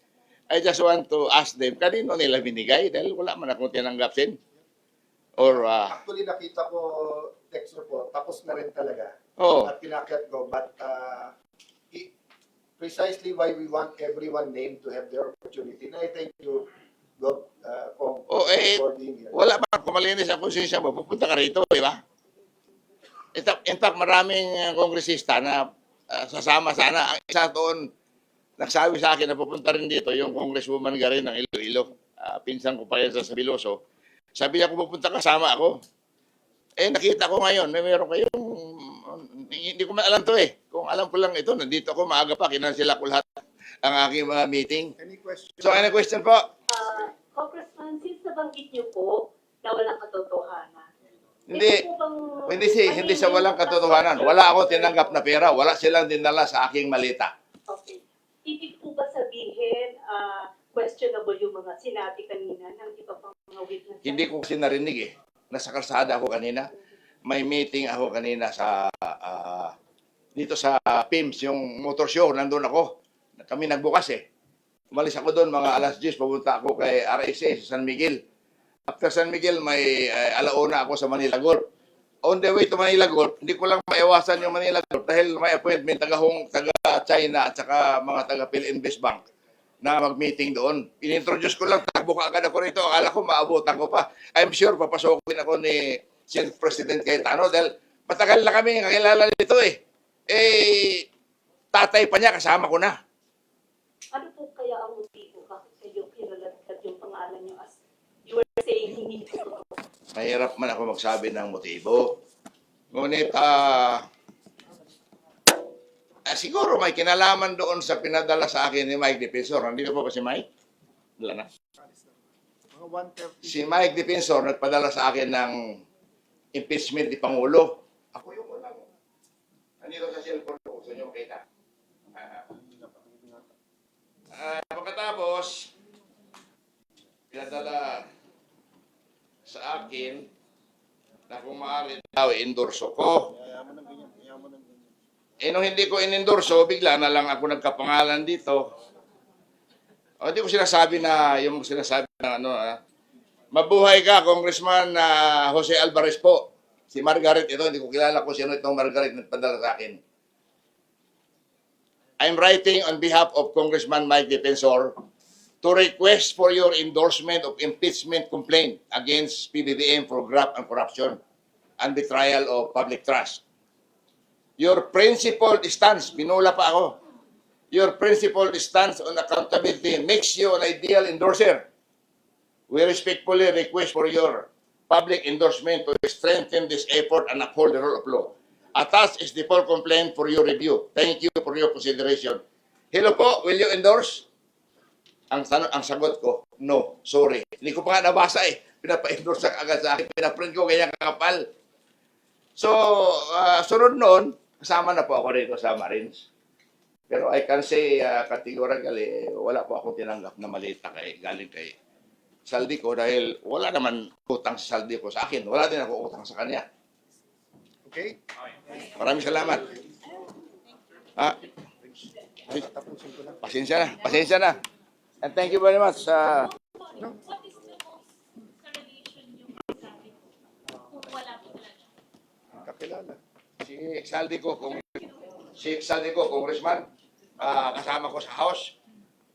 I just want to ask them, kanino nila binigay? Dahil wala man akong tinanggap sin. Or, Actually, nakita ko text report, tapos na rin talaga. oh, At pinakyat ko, but precisely why we want everyone named to have their opportunity. And I thank you, God, oh, for being here. wala man, kumalinis ang konsensya mo, pupunta ka rito, di ba? In fact, maraming kongresista na sasama sana. Ang isa doon, nagsabi sa akin na pupunta rin dito, yung congresswoman Garin ng Iloilo. Pinsan ko pa yan sa Sabiloso. Sabi niya, kung pupunta ka, sama ako. Eh, nakita ko ngayon, na meron kayong, hindi ko man alam to eh. Kung alam ko lang ito, nandito ako, maaga pa, kinansila ko lahat ang aking mga meeting. Any question? So, any question po? Congressman, since nabanggit niyo po na walang katotohanan. Hindi. ito po bang- Hindi sa walang katotohanan. Wala ako tinanggap na pera. Wala silang dinala sa aking malita. Okay. Ibig po ba sabihin, questionable yung mga sinabi kanina ng iba pang mga witnesses? Hindi ko kasi narinig eh. Nasa kalsada ako kanina. May meeting ako kanina sa dito sa PIMS, yung motor show. Nandun ako. Kami nagbukas eh. Umalis ako doon mga alas 10. Pupunta ako kay RSA sa San Miguel. After San Miguel, may alauna ako sa Manila Golf. On the way to Manila Golf, hindi ko lang maiwasan yung Manila Golf dahil may appointment taga-China at saka mga taga-Philinvest Bank na mag-meeting doon. In-introduce ko lang, takbo ka agad ako rito. Akala ko maabutan ko pa. I'm sure papasokin ako ni Senate President Cayetano dahil matagal na kami kakilala nito eh. Eh, tatay pa niya, kasama ko na. Ano po kaya ang motibo? Bakit kayo kinalatag yung pangalan niyo as you were saying hindi po totoo? Mahirap man ako magsabi ng motibo. Ngunit, siguro may kinalaman doon sa pinadala sa akin ni Mike Defensor. Nandito po ba si Mike? Wala na. Mga 1:30. Si Mike Defensor nagpadala sa akin ng impeachment ni Pangulo. Ako yung wala mo. Nandito sa cellphone ko. Gusto nyo makita. Pagkatapos, pinadala sa akin na kung maaari daw endorso ko. Eh nung hindi ko inendorso, bigla na lang ako nagkapangalan dito. O di ko sinasabi na yung sinasabi na ano, mabuhay ka, Congressman Jose Alvarez po. Si Margaret ito, hindi ko kilala kung sino itong Margaret na nagpadala sa akin. I'm writing on behalf of Congressman Mike Defensor to request for your endorsement of impeachment complaint against PBBM for graft and corruption and betrayal of public trust. Your principled stance, pinula pa ako, your principled stance on accountability makes you an ideal endorser. We respectfully request for your public endorsement to strengthen this effort and uphold the rule of law. Attached is the full complaint for your review. Thank you for your consideration. Hello po, will you endorse? Ang sagot ko, no, sorry. Hindi ko pa nga nabasa eh. Pinapa-endorse agad sa akin. Pinaprint ko kaya kakapal. So, sunod noon, kasama na po ako rito sa Marines. Pero I can say categorically, wala po akong tinanggap na malita galing kay Saldico dahil wala naman utang si Saldico sa akin. Wala din ako utang sa kanya. Okay? Maraming salamat. Ah, Tapusin ko lang. pasensya na. Pasensya na. And thank you very much. What is the most sa relation yung sabi ko? Kung wala po talaga. Kakilala. Si Saldico, congressman, kasama ko sa House.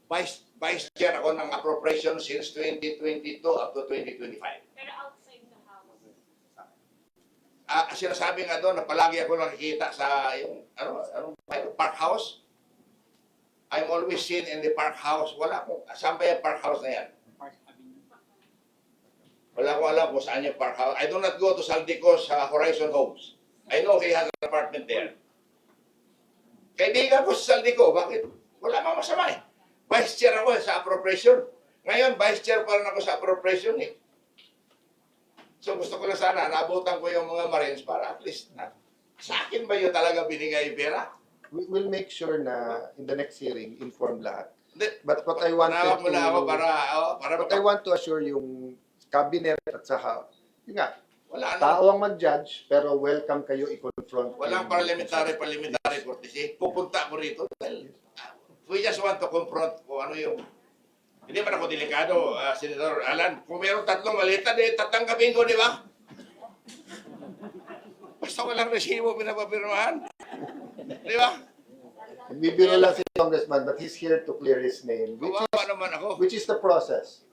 Vice Chair ako ng appropriation since 2022 up to 2025. Pero outside the house. Sinasabi nga doon na palagi ako nakikita sa yung park house. I'm always seen in the park house. Wala akong, saan ba yung park house na yan? Wala akong alam kung saan yung park house. I do not go to Saldico's Horizon Homes. I know he has an apartment there. Kaibigan ko sa Saldico, bakit? Wala mang masama eh. Vice Chair ako sa appropriation. Ngayon, Vice Chair pa rin ako sa appropriation eh. So gusto ko lang sana, naabutan ko yung mga Marines para at least, sa akin ba yun talaga binigay yung pera? We'll make sure na in the next hearing, inform lahat. Hindi. But what I wanted Panawag mo na ako to... para What I want to assure yung cabinet at saka, yun nga, wala na. tao ang mag-judge, pero welcome kayo i-confront. Walang parliamentary courtesy. Pupunta ko rito dahil we just want to confront kung ano yung... Hindi man ako delikado, Senator Alan. Kung mayroong tatlong malita, tatanggapin ko, di ba? Basta walang resibo pinapapirmahan. Di ba? Bibiro lang si Congressman, but he's here to clear his name, Kawawa naman ako. which is the process.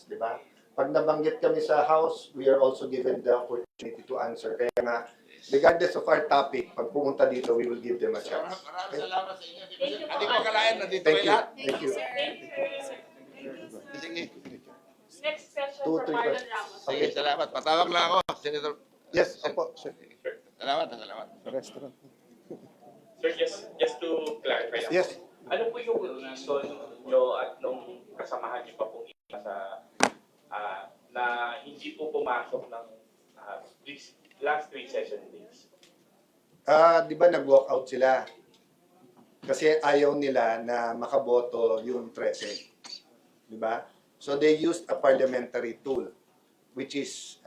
Di ba? Pag nabanggit kami sa House, we are also given the opportunity to answer. Kaya nga, regardless of our topic, pag pumunta dito, we will give them a chance. Maraming salamat sa inyo. Hindi ko akalain na dito Thank kayo you. lahat. Thank you. Sige. Next question 2, for 3 Marlon questions. Ramos. Sige, salamat. Patawag lang ako, Senator. Yes, opo. Sir. Salamat, salamat. Restaurant. Sir, just to clarify lang. Yes. Ano po yung reason nyo at nung kasamahan nyo pa pong iba sa na hindi po pumasok ng these last 3 session days? Di ba nag-walk out sila? Kasi ayaw nila na makaboto yung 13. Di ba? So they used a parliamentary tool, which is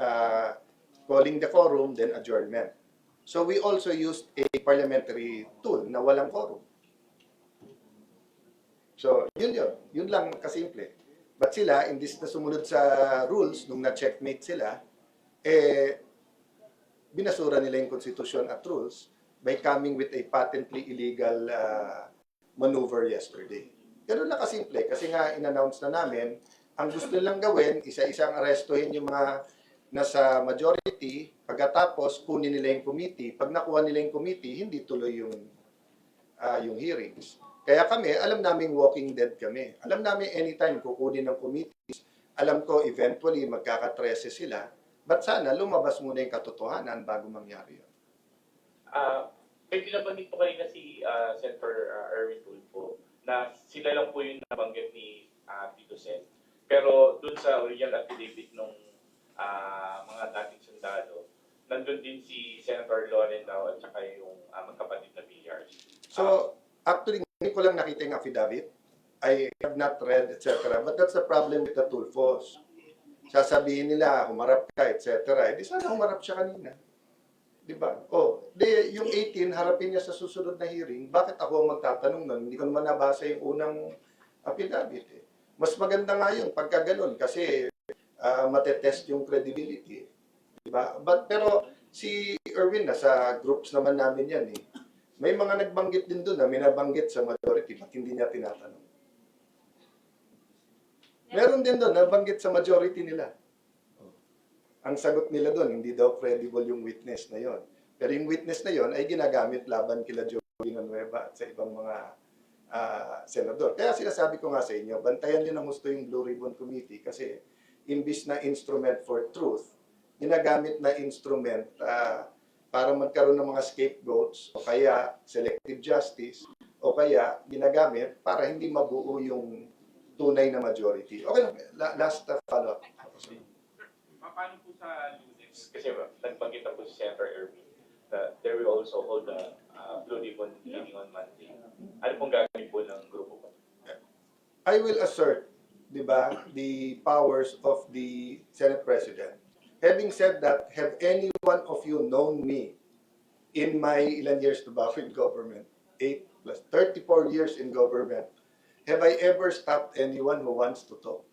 calling the quorum, then adjournment. So we also used a parliamentary tool na walang quorum. So yun yun. Yun lang kasimple. But sila, imbis na sumunod sa rules, nung na-checkmate sila, binasura nila yung Constitution at rules by coming with a patently illegal maneuver yesterday. Ganun lang kasimple. Kasi nga, in-announce na namin, ang gusto nilang gawin, isa-isang arestuhin yung mga nasa majority, pagkatapos kunin nila yung committee. Pag nakuha nila yung committee, hindi tuloy yung hearings. Kaya kami, alam namin walking dead kami. Alam namin anytime kukunin ng committees, alam ko eventually magkaka-13 sila, but sana lumabas muna yung katotohanan bago mangyari yun. May binabanggit po kanina si Senator Erwin Tulfo na sila lang po yung nabanggit ni Tito Sen. Pero dun sa original affidavit ng mga dating sundalo, nandun din si Senator Loren daw at saka yung magkapatid na Villar. So, actually, hindi ko lang nakita yung affidavit. I have not read, etc. But that's the problem with the Tulfos. Sasabihin nila, humarap ka, etc. Di sana humarap siya kanina. Di ba? Yung 18, harapin niya sa susunod na hearing. Bakit ako ang magtatanong nun? Hindi ko naman nabasa yung unang affidavit. Mas maganda nga yun pagka ganun kasi matetest yung credibility. Di ba? Pero si Erwin, nasa groups naman namin yan eh. May mga nagbanggit din doon na minabanggit sa majority at hindi niya tinatanong. Meron din doon, nabanggit sa majority nila. Ang sagot nila doon, hindi daw credible yung witness na yon. Pero yung witness na yon ay ginagamit laban kila Joey Villanueva at sa ibang mga senador. Kaya sinasabi ko nga sa inyo, bantayan niyo ng gusto yung Blue Ribbon Committee kasi imbis na instrument for truth, ginagamit na instrument para magkaroon ng mga scapegoats o kaya selective justice o kaya ginagamit para hindi mabuo yung tunay na majority. Okay lang, last follow-up. Paano po sa Lunes? Kasi nagbanggit na po si Senator Erwin that there will also hold a Blue Ribbon meeting on Monday. Ano pong gagawin po ng grupo po? I will assert di ba, the powers of the Senate President. Having said that, have any one of you known me in my ilan years to ba in government? 8 plus 34 years in government. Have I ever stopped anyone who wants to talk?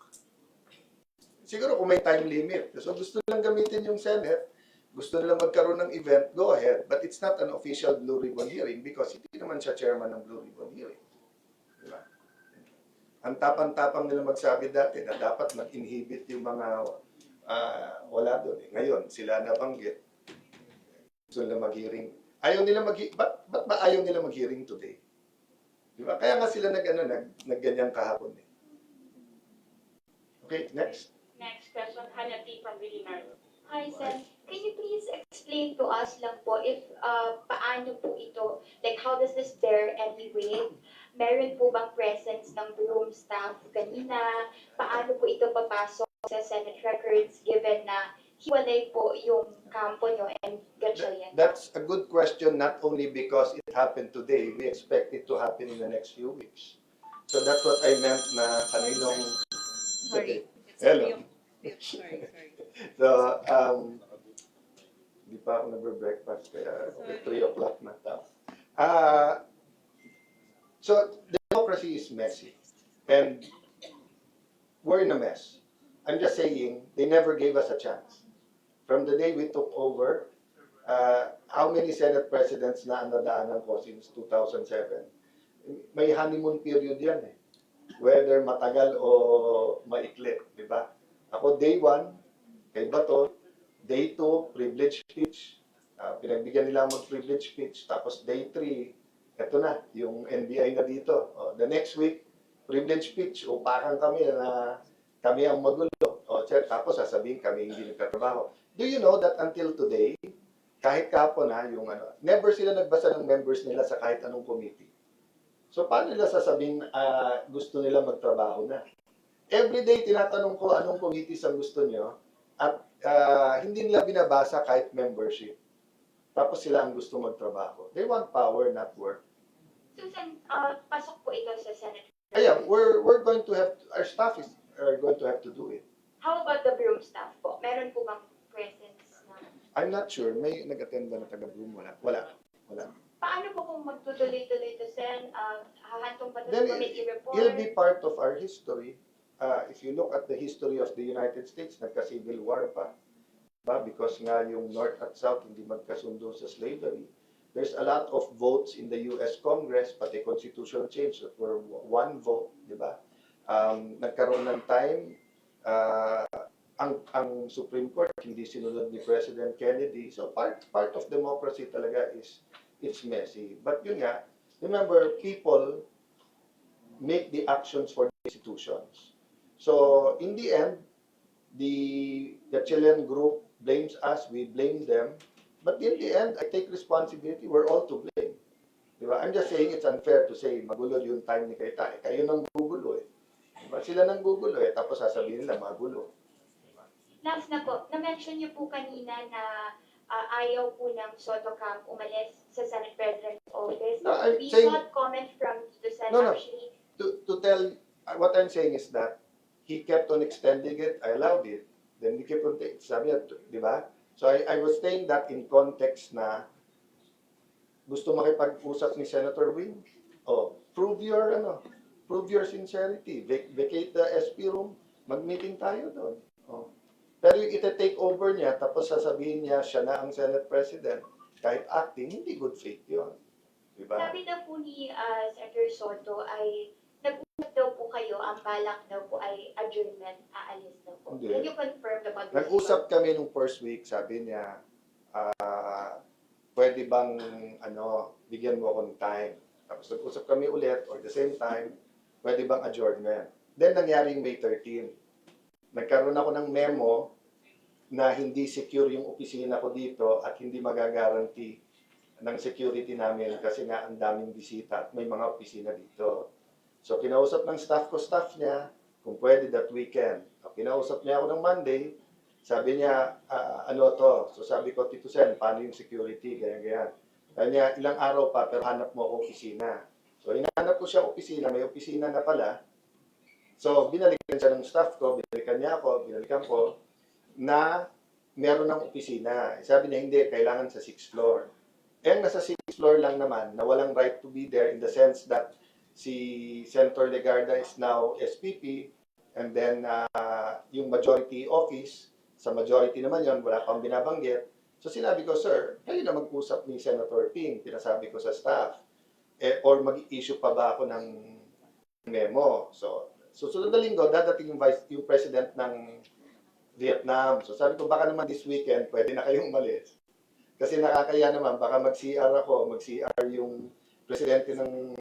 Siguro kung may time limit. So gusto nilang gamitin yung Senate, gusto nilang magkaroon ng event, go ahead. But it's not an official Blue Ribbon hearing because hindi naman siya chairman ng Blue Ribbon hearing. Diba? Ang tapang-tapang nila magsabi dati na dapat mag-inhibit yung mga wala doon. Ngayon, sila nabanggit. Gusto nila mag-hearing. Ayaw nila ba't ba ayaw nila mag-hearing today? Diba? Kaya nga sila nagganyan kahapon. Okay, next. Next question, Hannah T. from Villinar. Hi, Sen. Can you please explain to us lang po if paano po ito, like how does this bear any weight? Meron po bang presence ng room staff kanina? Paano po ito papasok sa Senate records given na hiwalay po yung kampo nyo and Gatchalian? That's a good question, not only because it happened today, we expect it to happen in the next few weeks. So that's what I meant na kaninong... Sorry. Hello. Sorry. So, di pa ako nagbe-breakfast kaya 3 o'clock na tapos. So, democracy is messy. And we're in a mess. I'm just saying, they never gave us a chance. From the day we took over, how many Senate presidents na ang nadaanan ko since 2007? May honeymoon period yan eh. Whether matagal o maikli, di ba? Ako day 1, kay Bato, day 2, privilege speech. Pinagbigyan nila mo privilege speech. Tapos day 3, eto na, yung NBI na dito. The next week, privilege speech. Upakan kami na kami ang magulo. Tapos sasabihin kami hindi nagtatrabaho. Do you know that until today, kahit kahapon never sila nagbasa ng members nila sa kahit anong committee. So paano nila sasabihin gusto nila magtrabaho na? Every day tinatanong ko anong committees ang gusto nyo at hindi nila binabasa kahit membership. Tapos sila ang gusto magtrabaho. They want power, not work. Susan, pasok po ito sa Senate. We're going to have, our staff are going to have to do it. How about the broom staff po? Meron po bang presence na? I'm not sure. May nag-attend ba na taga-Bloom? Wala. Paano po kung magtutuloy-tuloy ito, Sen? Hahantong pa ito Then sa committee report? it'll be part of our history. If you look at the history of the United States, nagka-civil war pa. Because nga yung North at South hindi magkasundo sa slavery. There's a lot of votes in the US Congress, pati constitutional change that were one vote, di ba? Nagkaroon ng time, ang Supreme Court hindi sinunod ni President Kennedy. So part of democracy talaga is it's messy. But yun nga, remember, people make the actions for the institutions. So in the end, the Chilean group blames us, we blame them. But in the end, I take responsibility. We're all to blame. Diba? I'm just saying it's unfair to say magulo yung time ni Kaita. Kayo nang gugulo eh. Diba? Sila nang gugulo eh. Tapos sasabihin nila magulo. Last na po, na-mention niyo po kanina na ayaw po ng Soto Camp umalis sa Senate President's office. No, I'm We saying- sought comment from the Senate No. actually. To tell, what I'm saying is that he kept on extending it. I allowed it. Then he kept on, sabi niya, di ba? So I was saying that in context na gusto makipag-usap ni Senator Wing. Prove your sincerity. Vacate the SP room. Mag-meeting tayo doon. Pero yung ita-take over niya, tapos sasabihin niya siya na ang Senate President, kahit acting, hindi good faith yun. Diba? Sabi daw po ni Senator Soto ay nag-usap daw po kayo, ang balak daw po ay adjournment, aalis daw po. Hindi. Can you confirm the conversation? Nag-usap kami nung first week, sabi niya, pwede bang, bigyan mo ako ng time. Tapos nag-usap kami ulit, or the same time, pwede bang adjournment. Then nangyari yung May 13. Nagkaroon ako ng memo na hindi secure yung opisina ko dito at hindi magagaranti ng security namin kasi nga ang daming bisita at may mga opisina dito. So kinausap ng staff niya, kung pwede that weekend. Kinausap niya ako ng Monday, sabi niya, So sabi ko, Tito Sen, paano yung security, ganyan. Kanya, ilang araw pa, pero hanap mo ako opisina. So hinahanap ko siya opisina, may opisina na pala, So, binalikan siya ng staff ko, binalikan ko, na meron ng opisina. Sabi niya, hindi, kailangan sa 6th floor. Eh, nasa 6th floor lang naman, na walang right to be there in the sense that si Senator Legarda is now SPP, and then yung majority office, sa majority naman yon wala pang binabanggit. So sinabi ko, sir, kayo na mag-usap ni Senator Ping, pinasabi ko sa staff. Or mag-issue pa ba ako ng memo? So, susunod na linggo, dadating yung president ng Vietnam. So sabi ko, baka naman this weekend, pwede na kayong umalis. Kasi nakakaya naman, baka mag-CR ako, mag-CR yung presidente ng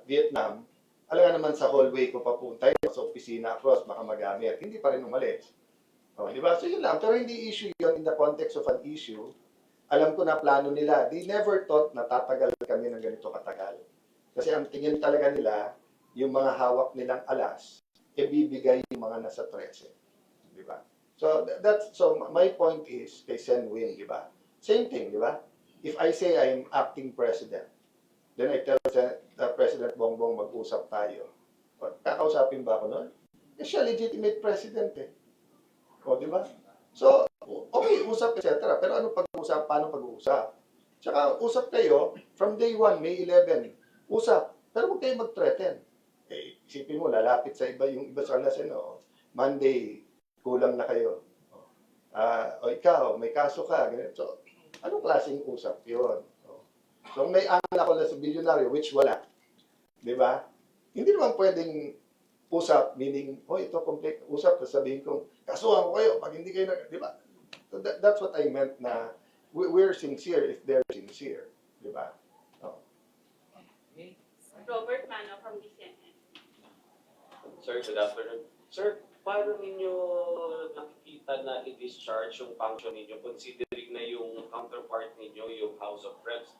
Vietnam. Alam nga naman sa hallway ko papunta, sa opisina across, baka magamit. Hindi pa rin umalis. Di ba? So yun lang. Pero hindi issue yun in the context of an issue. Alam ko na plano nila. They never thought na tatagal kami ng ganito katagal. Kasi ang tingin talaga nila, yung mga hawak nilang alas, ibibigay yung mga nasa 13. Di ba? So, my point is, kay Sen Win, di ba? Same thing, di ba? If I say I'm acting president, then I tell President Bongbong mag-usap tayo. Kakausapin ba ako nun? Eh, siya legitimate president eh. O, di ba? So, okay, usap, etc. Pero ano pag-usap? Paano pag-uusap? Tsaka, usap kayo from day 1, May 11. Usap. Pero huwag kayo mag-threaten. Eh, isipin mo, lalapit sa iba, yung iba sa alasin, Monday, kulang na kayo. O ikaw, may kaso ka. Ganyan. So, anong klaseng usap yun? So, may anak ako na sa bilyonaryo, which wala. Di ba? Hindi naman pwedeng usap, meaning, ito complete usap, sasabihin kong, kasuhan ko kayo, pag hindi kayo di ba? So that's what I meant na, we're sincere if they're sincere. Di ba? Robert Mano from DCNN. Sir, good afternoon. Sir, paano ninyo nakikita na i-discharge yung function ninyo considering na yung counterpart ninyo, yung House of Reps,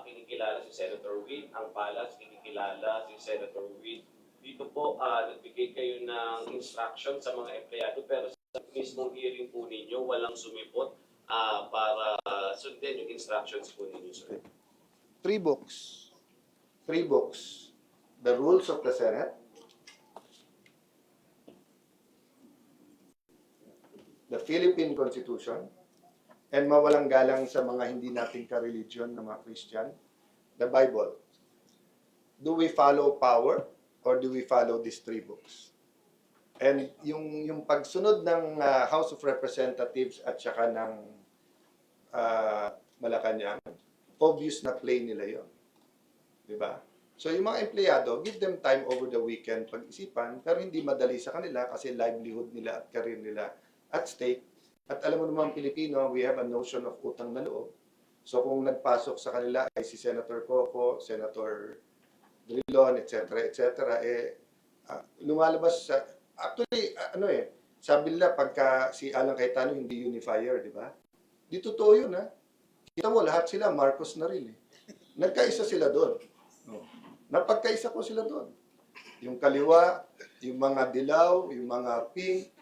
kinikilala si Senator Win, ang Palas, kinikilala si Senator Win. Dito po, nagbigay kayo ng instruction sa mga empleyado pero sa mismong hearing po ninyo, walang sumipot para sundin yung instructions po ninyo, sir. 3 books. 3 books. The Rules of the Senate, the Philippine Constitution, and mawalang galang sa mga hindi nating ka-religion na mga Christian, the Bible. Do we follow power or do we follow these 3 books? And yung pagsunod ng House of Representatives at saka ng Malacanang, obvious na play nila yon. Diba? So yung mga empleyado, give them time over the weekend pag-isipan, pero hindi madali sa kanila kasi livelihood nila at career nila at stake. At alam mo naman Pilipino, we have a notion of utang na loob. So kung nagpasok sa kanila ay si Senator Coco, Senator Drilon, etc., lumalabas sa, actually, sabi nila pagka si Alan Cayetano hindi unifier, di ba? Di totoo yun, ha? Kita mo, lahat sila, Marcos na rin, eh. Nagkaisa sila doon. Napagkaisa ko sila doon. Yung kaliwa, yung mga dilaw, yung mga pink,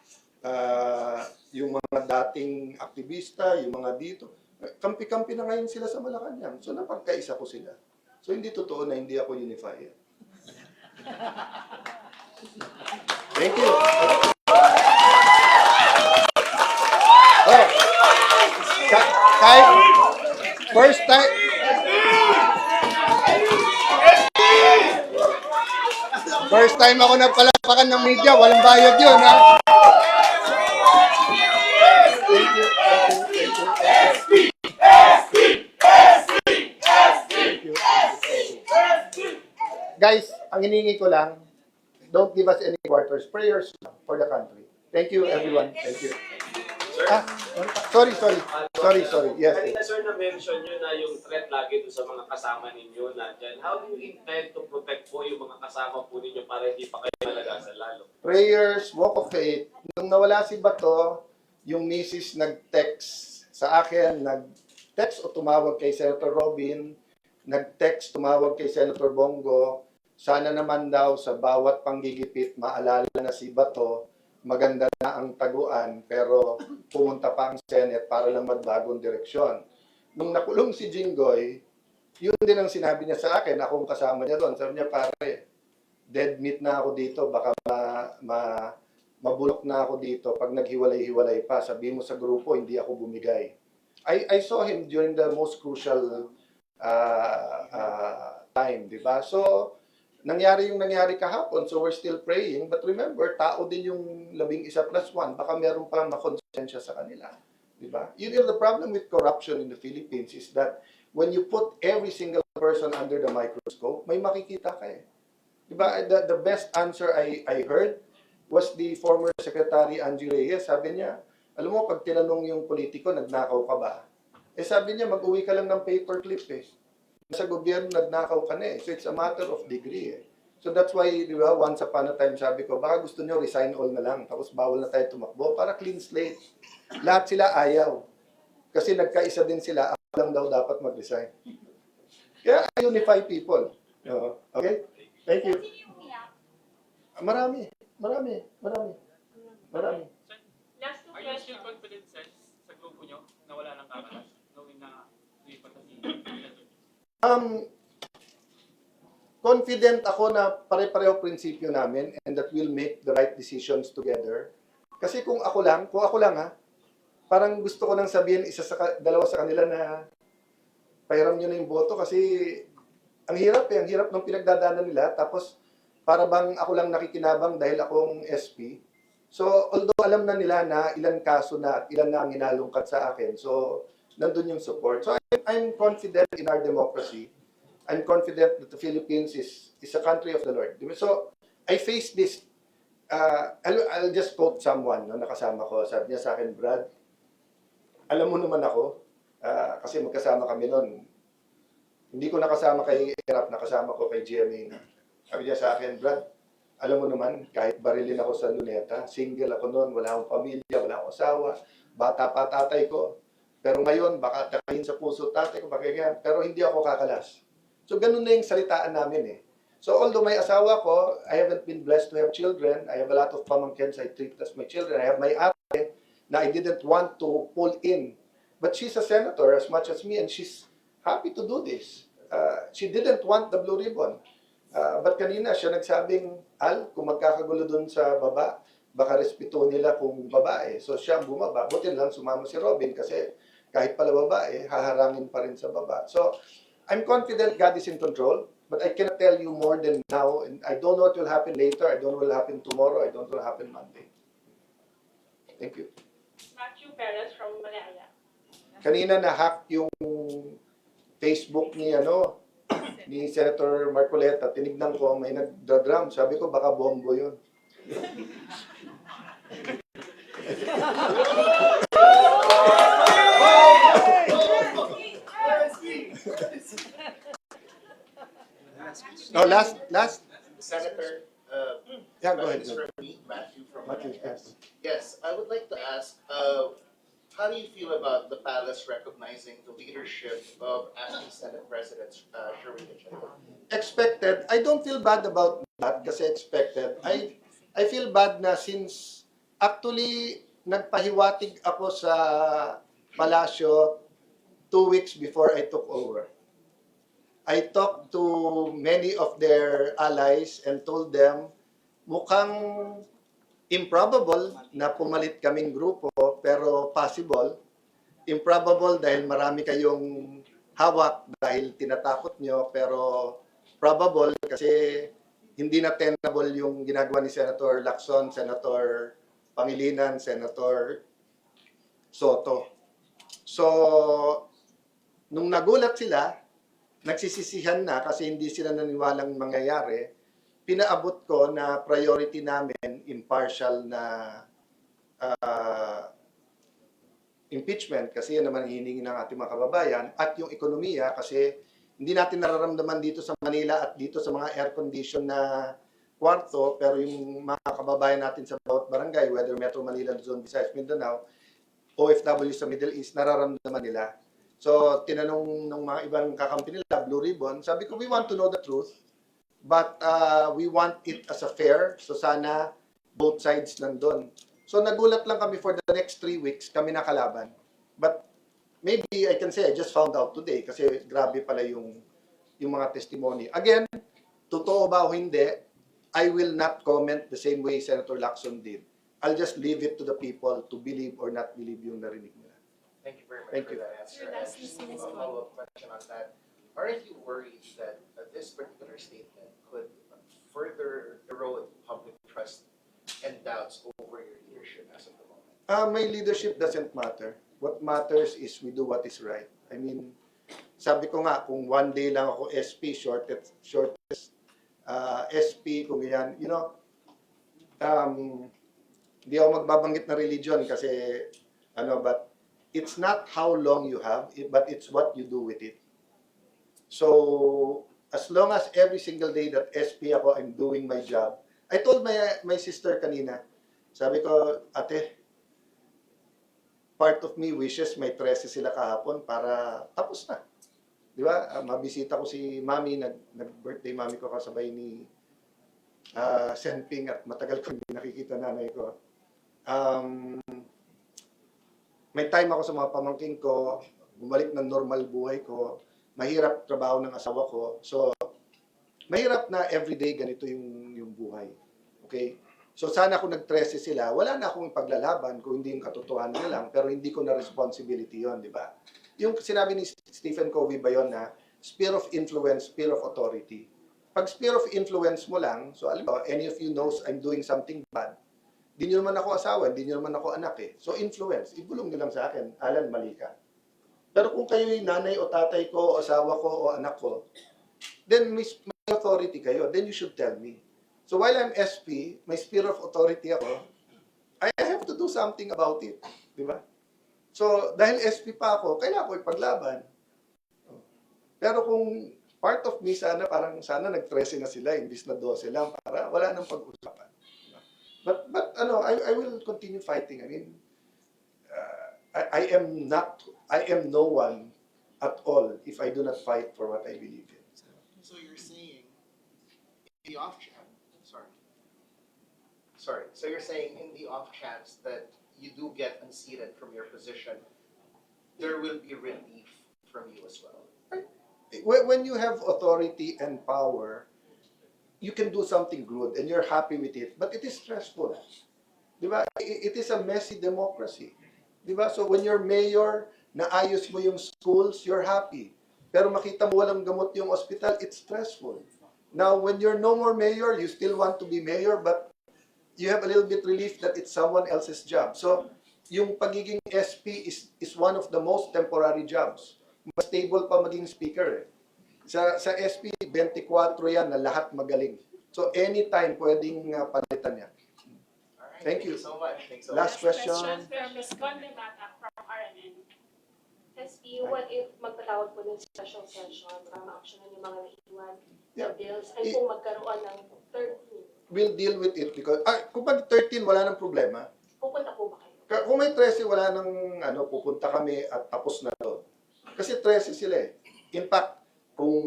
yung mga dating aktivista, yung mga dito. Kampi-kampi na ngayon sila sa Malacanang. So, napagkaisa ko sila. So, hindi totoo na hindi ako unifier. Thank you. Kahit first time, ako nagpalapakan ng media, walang bayad yun, ha? Thank you. Guys, ang hiningi ko lang, don't give us any quarters, prayers for the country. Thank you, everyone. Thank you. Sorry. Yes. Kanina, sir, na-mention nyo na yung threat lagi doon sa mga kasama ninyo na dyan. How do you intend to protect po yung mga kasama po ninyo para hindi pa kayo malagasan lalo? Prayers, walk of faith. Nung nawala si Bato, yung misis nag-text sa akin, nag-text o tumawag kay Senator Robin, nag-text, tumawag kay Senator Bongo, sana naman daw sa bawat panggigipit maalala na si Bato, maganda na ang taguan, pero pumunta pa ang Senate para lang magbagong direksyon. Nung nakulong si Jinggoy, yun din ang sinabi niya sa akin, akong kasama niya doon. Sabi niya, pare, dead meat na ako dito, baka mabulok na ako dito pag naghiwalay-hiwalay pa. Sabi mo sa grupo, hindi ako bumigay. I saw him during the most crucial time, di ba? So, nangyari yung nangyari kahapon, so we're still praying. But remember, tao din yung 11+1, baka meron pa makonsensya sa kanila. Di ba? You know, the problem with corruption in the Philippines is that when you put every single person under the microscope, may makikita ka eh. Di ba? The best answer I heard was the former Secretary Angie Reyes. Sabi niya, alam mo, pag tinanong yung politiko, nagnakaw ka ba? Eh sabi niya, mag-uwi ka lang ng paperclip eh. Sa gobyerno, nagnakaw ka na eh. So it's a matter of degree eh. So that's why, di ba, once upon a time, sabi ko, baka gusto niyo resign all na lang, tapos bawal na tayo tumakbo, para clean slate. Lahat sila ayaw. Kasi nagkaisa din sila, ako lang daw dapat mag-resign. Kaya I unify people. Okay? Thank you. Marami. Last two Are you questions. still confident, sir, sa grupo nyo na wala nang kakalas? Knowing na lipat na si Confident ako na pare-pareho prinsipyo namin and that we'll make the right decisions together. Kasi kung ako lang ha, parang gusto ko nang sabihin dalawa sa kanila na pahiram nyo na yung boto kasi ang hirap ng pinagdadaanan nila. Tapos para bang ako lang nakikinabang dahil akong SP. So although alam na nila na ilang kaso na at ilan na ang inalungkat sa akin, so nandun yung support. So I'm confident in our democracy. I'm confident that the Philippines is a country of the Lord. So I face this. I'll just quote someone na nakasama ko. Sabi niya sa akin, Brad, alam mo naman ako, kasi magkasama kami noon. Hindi ko nakasama kay Erap, nakasama ko kay GMA na. Sabi niya sa akin, Brad, alam mo naman, kahit barilin ako sa luneta, single ako noon, wala akong pamilya, wala akong asawa, bata pa tatay ko. Pero ngayon, baka takahin sa puso tatay ko, baka ganyan, pero hindi ako kakalas. So, ganun na yung salitaan namin eh. So, although may asawa ko, I haven't been blessed to have children. I have a lot of pamangkins I treat as my children. I have my ate na I didn't want to pull in. But she's a senator as much as me and she's happy to do this. She didn't want the blue ribbon. But kanina siya nagsabing, Al, kung magkakagulo dun sa baba, baka respeto nila kung babae. So siya bumaba. Buti lang sumama si Robin kasi kahit pala babae, haharangin pa rin sa baba. So I'm confident God is in control, but I cannot tell you more than now. And I don't know what will happen later. I don't know what will happen tomorrow. I don't know what will happen Monday. Thank you. Matthew Perez from Malaya. Kanina na-hack yung Facebook ni Senator Marcoleta. Tinignan ko, may nagda-drum. Sabi ko, baka bombo yun. No, last. Senator, Yeah, go ahead. this is from me, Matthew from Matthew, yes. Yes, I would like to ask, how do you feel about the palace recognizing the leadership of acting Senate President Sherwin Gatchalian? Expected. I don't feel bad about that kasi expected. I feel bad na since actually nagpahiwatig ako sa palasyo 2 weeks before I took over. I talked to many of their allies and told them mukhang improbable na pumalit kaming grupo pero possible. Improbable dahil marami kayong hawak dahil tinatakot nyo pero probable kasi hindi na tenable yung ginagawa ni Senator Lacson, Senator Pangilinan, Senator Soto. So, nung nagulat sila, nagsisisihan na kasi hindi sila naniwalang mangyayari, pinaabot ko na priority namin impartial na impeachment kasi yan naman hiningi ng ating mga kababayan at yung ekonomiya kasi hindi natin nararamdaman dito sa Manila at dito sa mga air-condition na kwarto pero yung mga kababayan natin sa bawat barangay, whether Metro Manila, Luzon, Visayas, Mindanao, OFW sa Middle East, nararamdaman nila. So, tinanong ng mga ibang kakampi nila, Blue Ribbon, sabi ko, we want to know the truth, but we want it as a fair, so sana both sides nandun. So, nagulat lang kami for the next 3 weeks, kami nakalaban. But maybe I can say I just found out today kasi grabe pala yung mga testimony. Again, totoo ba o hindi, I will not comment the same way Senator Lacson did. I'll just leave it to the people to believe or not believe yung narinig nila. Thank you very much Thank for you. that answer. Sir, And lastly, just Ms. a follow-up question on that. Aren't you worried that this particular statement could further erode public trust and doubts over your leadership as of the moment? My leadership doesn't matter. What matters is we do what is right. I mean, sabi ko nga, kung one day lang ako SP, shortest SP, kung yan, you know, hindi ako magbabanggit na religion kasi, but it's not how long you have, but it's what you do with it. So, as long as every single day that SP ako, I'm doing my job. I told my sister kanina, sabi ko, ate, part of me wishes may 13 sila kahapon para tapos na. Di ba? Mabisita ko si Mami, nag-birthday Mami ko kasabay ni Senping at matagal ko hindi nakikita nanay ko. May time ako sa mga pamangking ko, bumalik ng normal buhay ko, mahirap trabaho ng asawa ko. So, mahirap na everyday ganito yung buhay. Okay? So, sana kung nag-13 sila, wala na akong paglalaban kung hindi yung katotohanan na lang, pero hindi ko na responsibility yon, di ba? Yung sinabi ni Stephen Covey ba yun na sphere of influence, sphere of authority. Pag sphere of influence mo lang, so alam mo, any of you knows I'm doing something bad, di nyo naman ako asawa, di nyo naman ako anak eh. So influence, ibulong nyo lang sa akin, Alan, mali ka. Pero kung kayo yung nanay o tatay ko, o asawa ko, o anak ko, then may authority kayo, then you should tell me. So while I'm SP, may sphere of authority ako, I have to do something about it. Di ba? So, dahil SP pa ako, kailangan ko ipaglaban. Pero kung part of me, sana nag-13 na sila, imbis na 12 lang, para wala nang pag-usapan. But I will continue fighting. I mean, I am no one at all if I do not fight for what I believe in. So you're saying, in the off chance, so you're saying in the off chance that you do get unseated from your position, there will be relief from you as well. When you have authority and power, you can do something good and you're happy with it, but it is stressful. Diba? It is a messy democracy. Diba? So when you're mayor, naayos mo yung schools, you're happy. Pero makita mo walang gamot yung hospital, it's stressful. Now, when you're no more mayor, you still want to be mayor, but you have a little bit relief that it's someone else's job. So, yung pagiging SP is one of the most temporary jobs. Mas stable pa maging speaker eh. Sa SP, 24 yan na lahat magaling. So, anytime pwedeng palitan niya. Alright, Thank you. so much. Thanks so Last much. question. from Ms. Conde Mata from RNN. SP, what if magpatawag po ng special session para ma-actionan yung mga naiiwan Yeah. na bills and kung magkaroon ng 13, We'll deal with it because, kung pag 13, wala nang problema. pupunta po ba kayo? Kung may 13, wala nang, pupunta kami at tapos na to. Kasi 13 sila eh. In fact, kung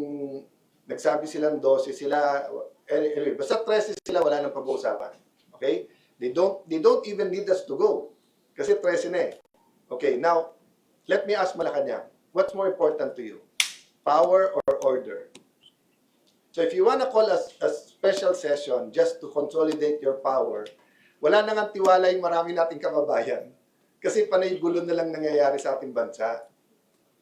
nagsabi silang 12 sila, anyway, basta 13 sila, wala nang pag-uusapan. Okay? They don't even need us to go. Kasi 13 na eh. Okay, now, let me ask Malacanang, what's more important to you? Power or order? So if you want to call a special session just to consolidate your power, wala nang ang tiwala yung marami nating kababayan. Kasi panay gulo na lang nangyayari sa ating bansa.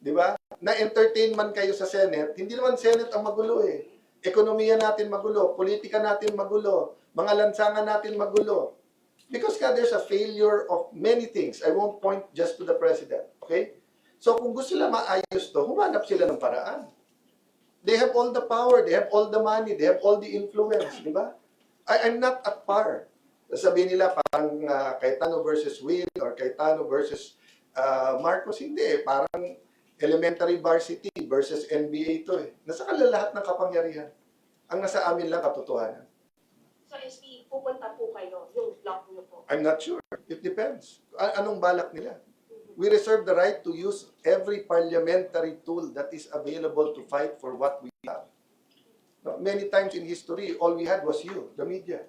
Di ba? Na-entertain man kayo sa Senate, hindi naman Senate ang magulo eh. Ekonomiya natin magulo, politika natin magulo, mga lansangan natin magulo. Because there's a failure of many things. I won't point just to the President. Okay? So kung gusto nila maayos to, humanap sila ng paraan. They have all the power, they have all the money, they have all the influence, di ba? I'm not at par. Sabihin nila parang Cayetano versus Will or Cayetano versus Marcos, hindi. Parang elementary varsity versus NBA ito eh. Nasa kanila lahat ng kapangyarihan. Ang nasa amin lang katotohanan. So SP, pupunta po kayo, yung block niyo po. I'm not sure. It depends. Anong balak nila? We reserve the right to use every parliamentary tool that is available to fight for what we have. No, many times in history, all we had was you, the media.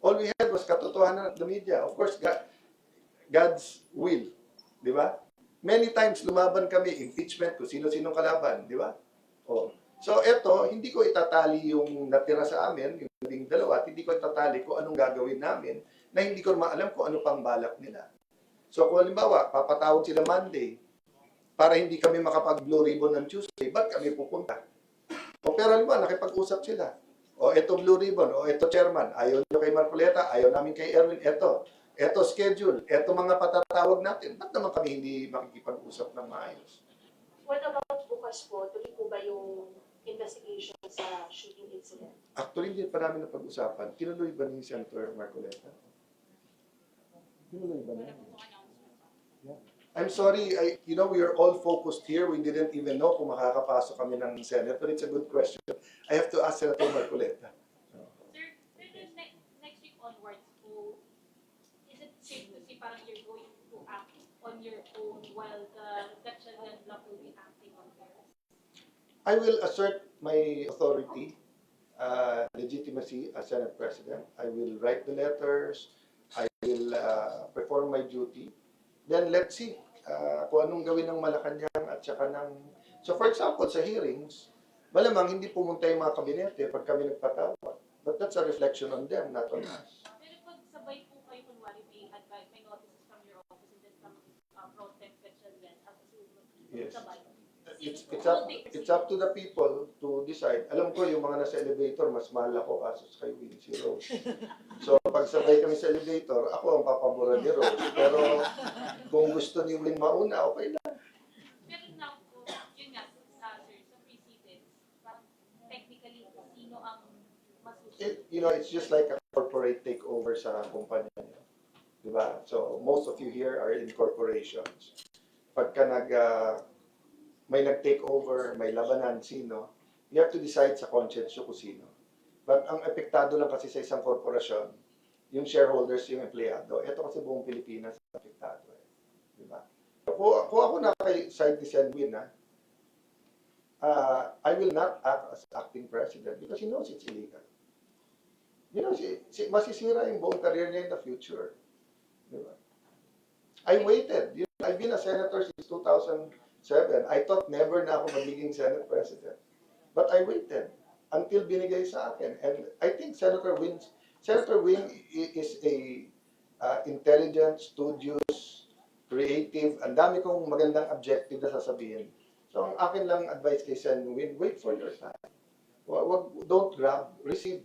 All we had was katotohanan of the media. Of course, God's will. Di ba? Many times lumaban kami, impeachment, kung sino-sinong kalaban. Di ba? Oh. So eto, hindi ko itatali yung natira sa amin, yung labing dalawa, at hindi ko itatali kung anong gagawin namin na hindi ko maalam kung ano pang balak nila. So kung halimbawa, papatawag sila Monday para hindi kami makapag-blue ribbon ng Tuesday, ba't kami pupunta? O pero halimbawa, nakipag-usap sila. O eto blue ribbon, o eto chairman, ayaw nyo kay Marcoleta, ayaw namin kay Erwin, eto schedule, eto mga patatawag natin, ba't naman kami hindi makikipag-usap ng maayos? What about bukas po? Tuloy po ba yung investigation sa shooting incident? Actually, hindi pa namin napag-usapan. Tinuloy ba ni Senator Marcoleta? Tinuloy ba niya? Yeah. I'm sorry, we are all focused here. We didn't even know kung makakapasok kami ng Senate, but it's a good question. I have to ask Senator Marcoleta. Sir, pero next week onwards po, is it safe to say parang you're going to act on your own while the Gatchalian block will be acting on theirs? I will assert my authority, legitimacy as Senate President. I will write the letters. I will perform my duty. Then let's see kung anong gawin ng Malacanang at saka ng... So for example, sa hearings, malamang hindi pumunta yung mga kabinete pag kami nagpatawag. But that's a reflection on them, not on us. Pero pag sabay po kayo, kunwari may advice, may notices from your office and then some protest Gatchalian as a susunod, Yes. sabay. It's up to the people to decide. Alam ko yung mga nasa elevator, mas mahal ako kasos kay Win, si Rose. So pag sabay kami sa elevator, ako ang papaboran ni Rose. Pero kung gusto ni Win mauna, okay lang. Pero now po, yun nga, sir, sa precedence, parang technically, sino ang masusunod? It's just like a corporate takeover sa kumpanya niyo. Diba? So most of you here are in corporations. Pagka may nag-take over, may labanan, sino, you have to decide sa conscience kung sino. But ang epektado lang kasi sa isang korporasyon, yung shareholders, yung empleyado. Ito kasi buong Pilipinas epektado. Diba? Kung ako na kay side ni Sen Win, I will not act as acting president because he knows it's illegal. Masisira yung buong career niya in the future. Diba? I waited. I've been a senator since 2007. I thought never na ako magiging Senate President. But I waited until binigay sa akin. And I think Senator Win is a intelligent, studious, creative. Ang dami kong magandang objective na sasabihin. So ang akin lang advice kay Sen Win, wait for your time. Don't grab, receive.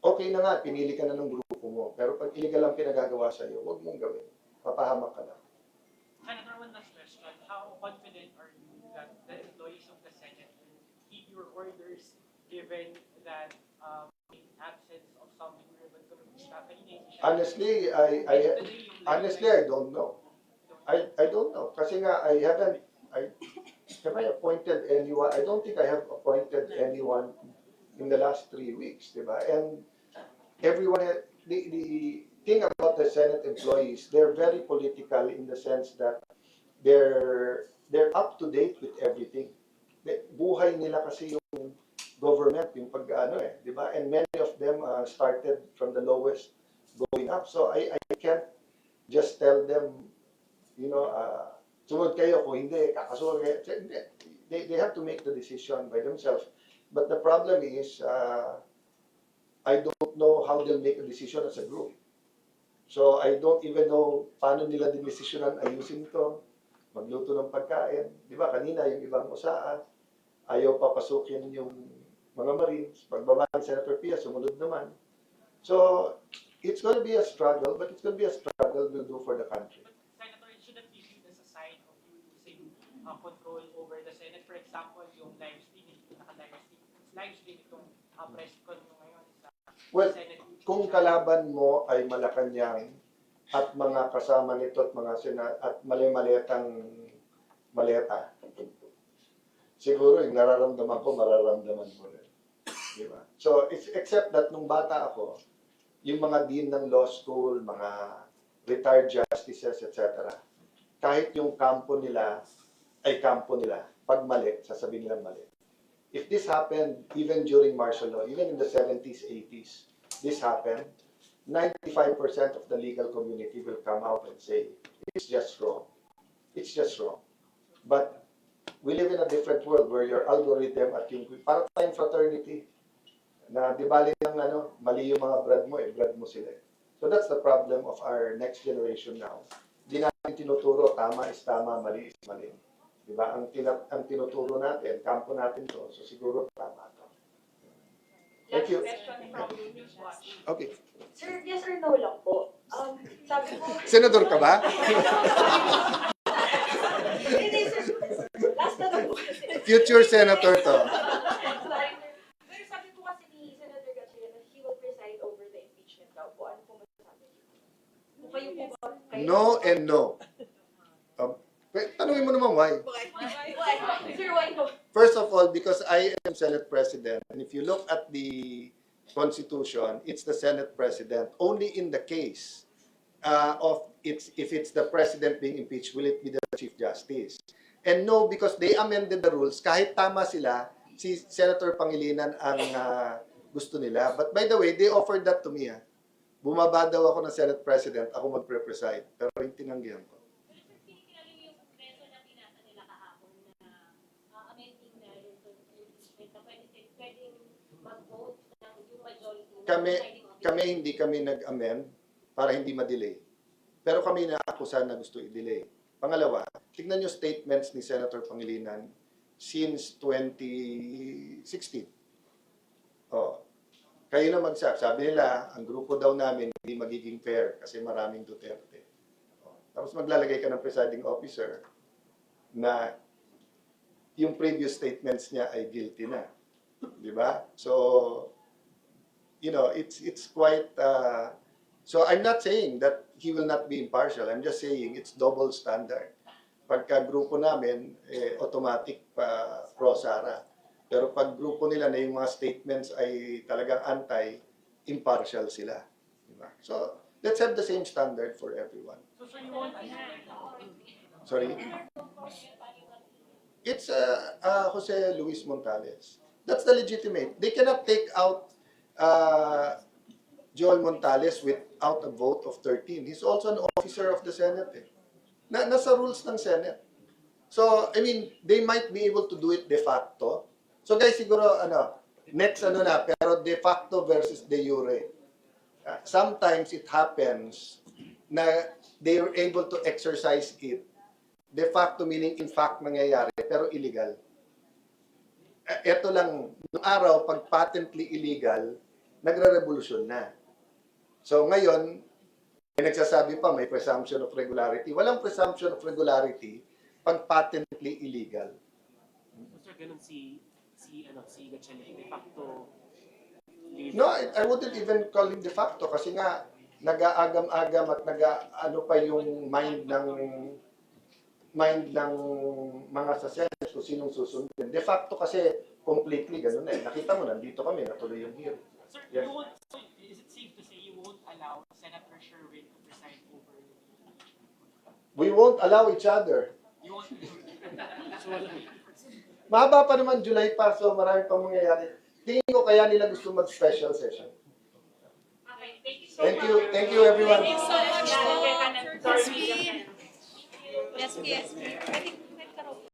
Okay na nga, pinili ka na ng grupo mo. Pero pag illegal ang pinagagawa sa'yo, huwag mong gawin. Papahamak ka lang. Senator, one last question. How confident are you that the employees of the Senate will heed your orders given that in absence of some relevant committee staff? Honestly, I don't know. I don't know. Kasi nga, have I appointed anyone? I don't think I have appointed anyone in the last 3 weeks, diba? And everyone, the thing about the Senate employees, they're very political in the sense that they're up to date with everything. Buhay nila kasi yung government, yung di ba? And many of them started from the lowest going up. So I can't just tell them, sumunod kayo, kung hindi, kakasunod kayo. They have to make the decision by themselves. But the problem is, I don't know how they'll make a decision as a group. So I don't even know paano nila dinesisyonan ayusin to, magluto ng pagkain. Di ba, kanina yung ibang USAA, ayaw papasukin yung mga Marines. Pagbaba ni Senator Pia, sumunod naman. So it's going to be a struggle, but it's going to be a struggle we'll do for the country. But Senator, it shouldn't be viewed as a sign of you losing control over the Senate. For example, yung live streaming, live stream itong press con nyo ngayon sa Senate. Kung kalaban mo ay Malacanang at mga kasama nito at mga at mali-maletang maleta, siguro yung nararamdaman ko, mararamdaman mo rin. Di ba? So, except that nung bata ako, yung mga dean ng law school, mga retired justices, etc., kahit yung kampo nila, pag mali, sasabihin nilang mali. If this happened even during martial law, even in the 70s, 80s, this happened, 95% of the legal community will come out and say, it's just wrong. It's just wrong. But We live in a different world where your algorithm at yung para tayong fraternity na di bali ng mali yung mga brad mo, brad mo sila. So that's the problem of our next generation now. Di natin tinuturo, tama is tama, mali is mali. Di ba? Ang tinuturo natin, kampo natin to, so siguro tama to. Thank you. Okay. Sir, yes or no lang po. Sabi ko, Senador ka ba? hindi sir, last na lang po kasi. Future senator to. Sorry, sir, sabi po kasi ni Senator Gatchalian na he will preside over the impeachment daw po. Ano po masasabi niyo? Kung kayo po ba? No and no. Tanungin mo naman why. Why? Sir, why no? First of all, because I am Senate President, and if you look at the Constitution, it's the Senate President. Only in the case if it's the President being impeached, will it be the Chief Justice? And no, because they amended the rules, kahit tama sila, si Senator Pangilinan ang gusto nila. But by the way, they offered that to me. Bumaba daw ako ng Senate President, ako magpre-preside. Pero yung tinanggihan ko. Kami hindi kami nag-amend para hindi ma-delay. Pero kami naakusahan na gusto i-delay. Pangalawa, tignan nyo statements ni Senator Pangilinan since 2016. Kayo na sabi nila, ang grupo daw namin hindi magiging fair kasi maraming Duterte. Tapos maglalagay ka ng presiding officer na yung previous statements niya ay guilty na. Di ba? So, it's quite so I'm not saying that he will not be impartial. I'm just saying it's double standard. Pagka grupo namin, automatic pa pro-Sara. Pero pag grupo nila na yung mga statements ay talagang anti-impartial sila. Diba? So, let's have the same standard for everyone. So you want Sorry? It's Jose Luis Montales. That's the legitimate. They cannot take out Joel Montales without a vote of 13. He's also an officer of the Senate. Nasa rules ng Senate. So, I mean, they might be able to do it de facto. So guys, siguro, next pero de facto versus de jure. Sometimes it happens na they are able to exercise it. De facto meaning in fact nangyayari, pero illegal. Ito lang, noong araw, pag patently illegal, nagre-revolusyon na. So ngayon, may nagsasabi pa, may presumption of regularity. Walang presumption of regularity pag patently illegal. Sir, ganun si Gatchalian, de facto. No, I wouldn't even call him de facto kasi nga nag-aagam-agam at pa yung mind ng mga sa Senate kung sinong susundin. De facto kasi completely ganun eh. Nakita mo, nandito kami, natuloy yung hearing. Sir, Yes. is it safe to say you won't allow Senator Sherwin to preside over? We won't allow each other. You won't. Mahaba pa naman, July pa, so marami pang mangyayari. Tingin ko kaya nila gusto mag-special session. Okay, thank you so much. Thank you everyone. Thank you so much po. Sorry. Yes, yes.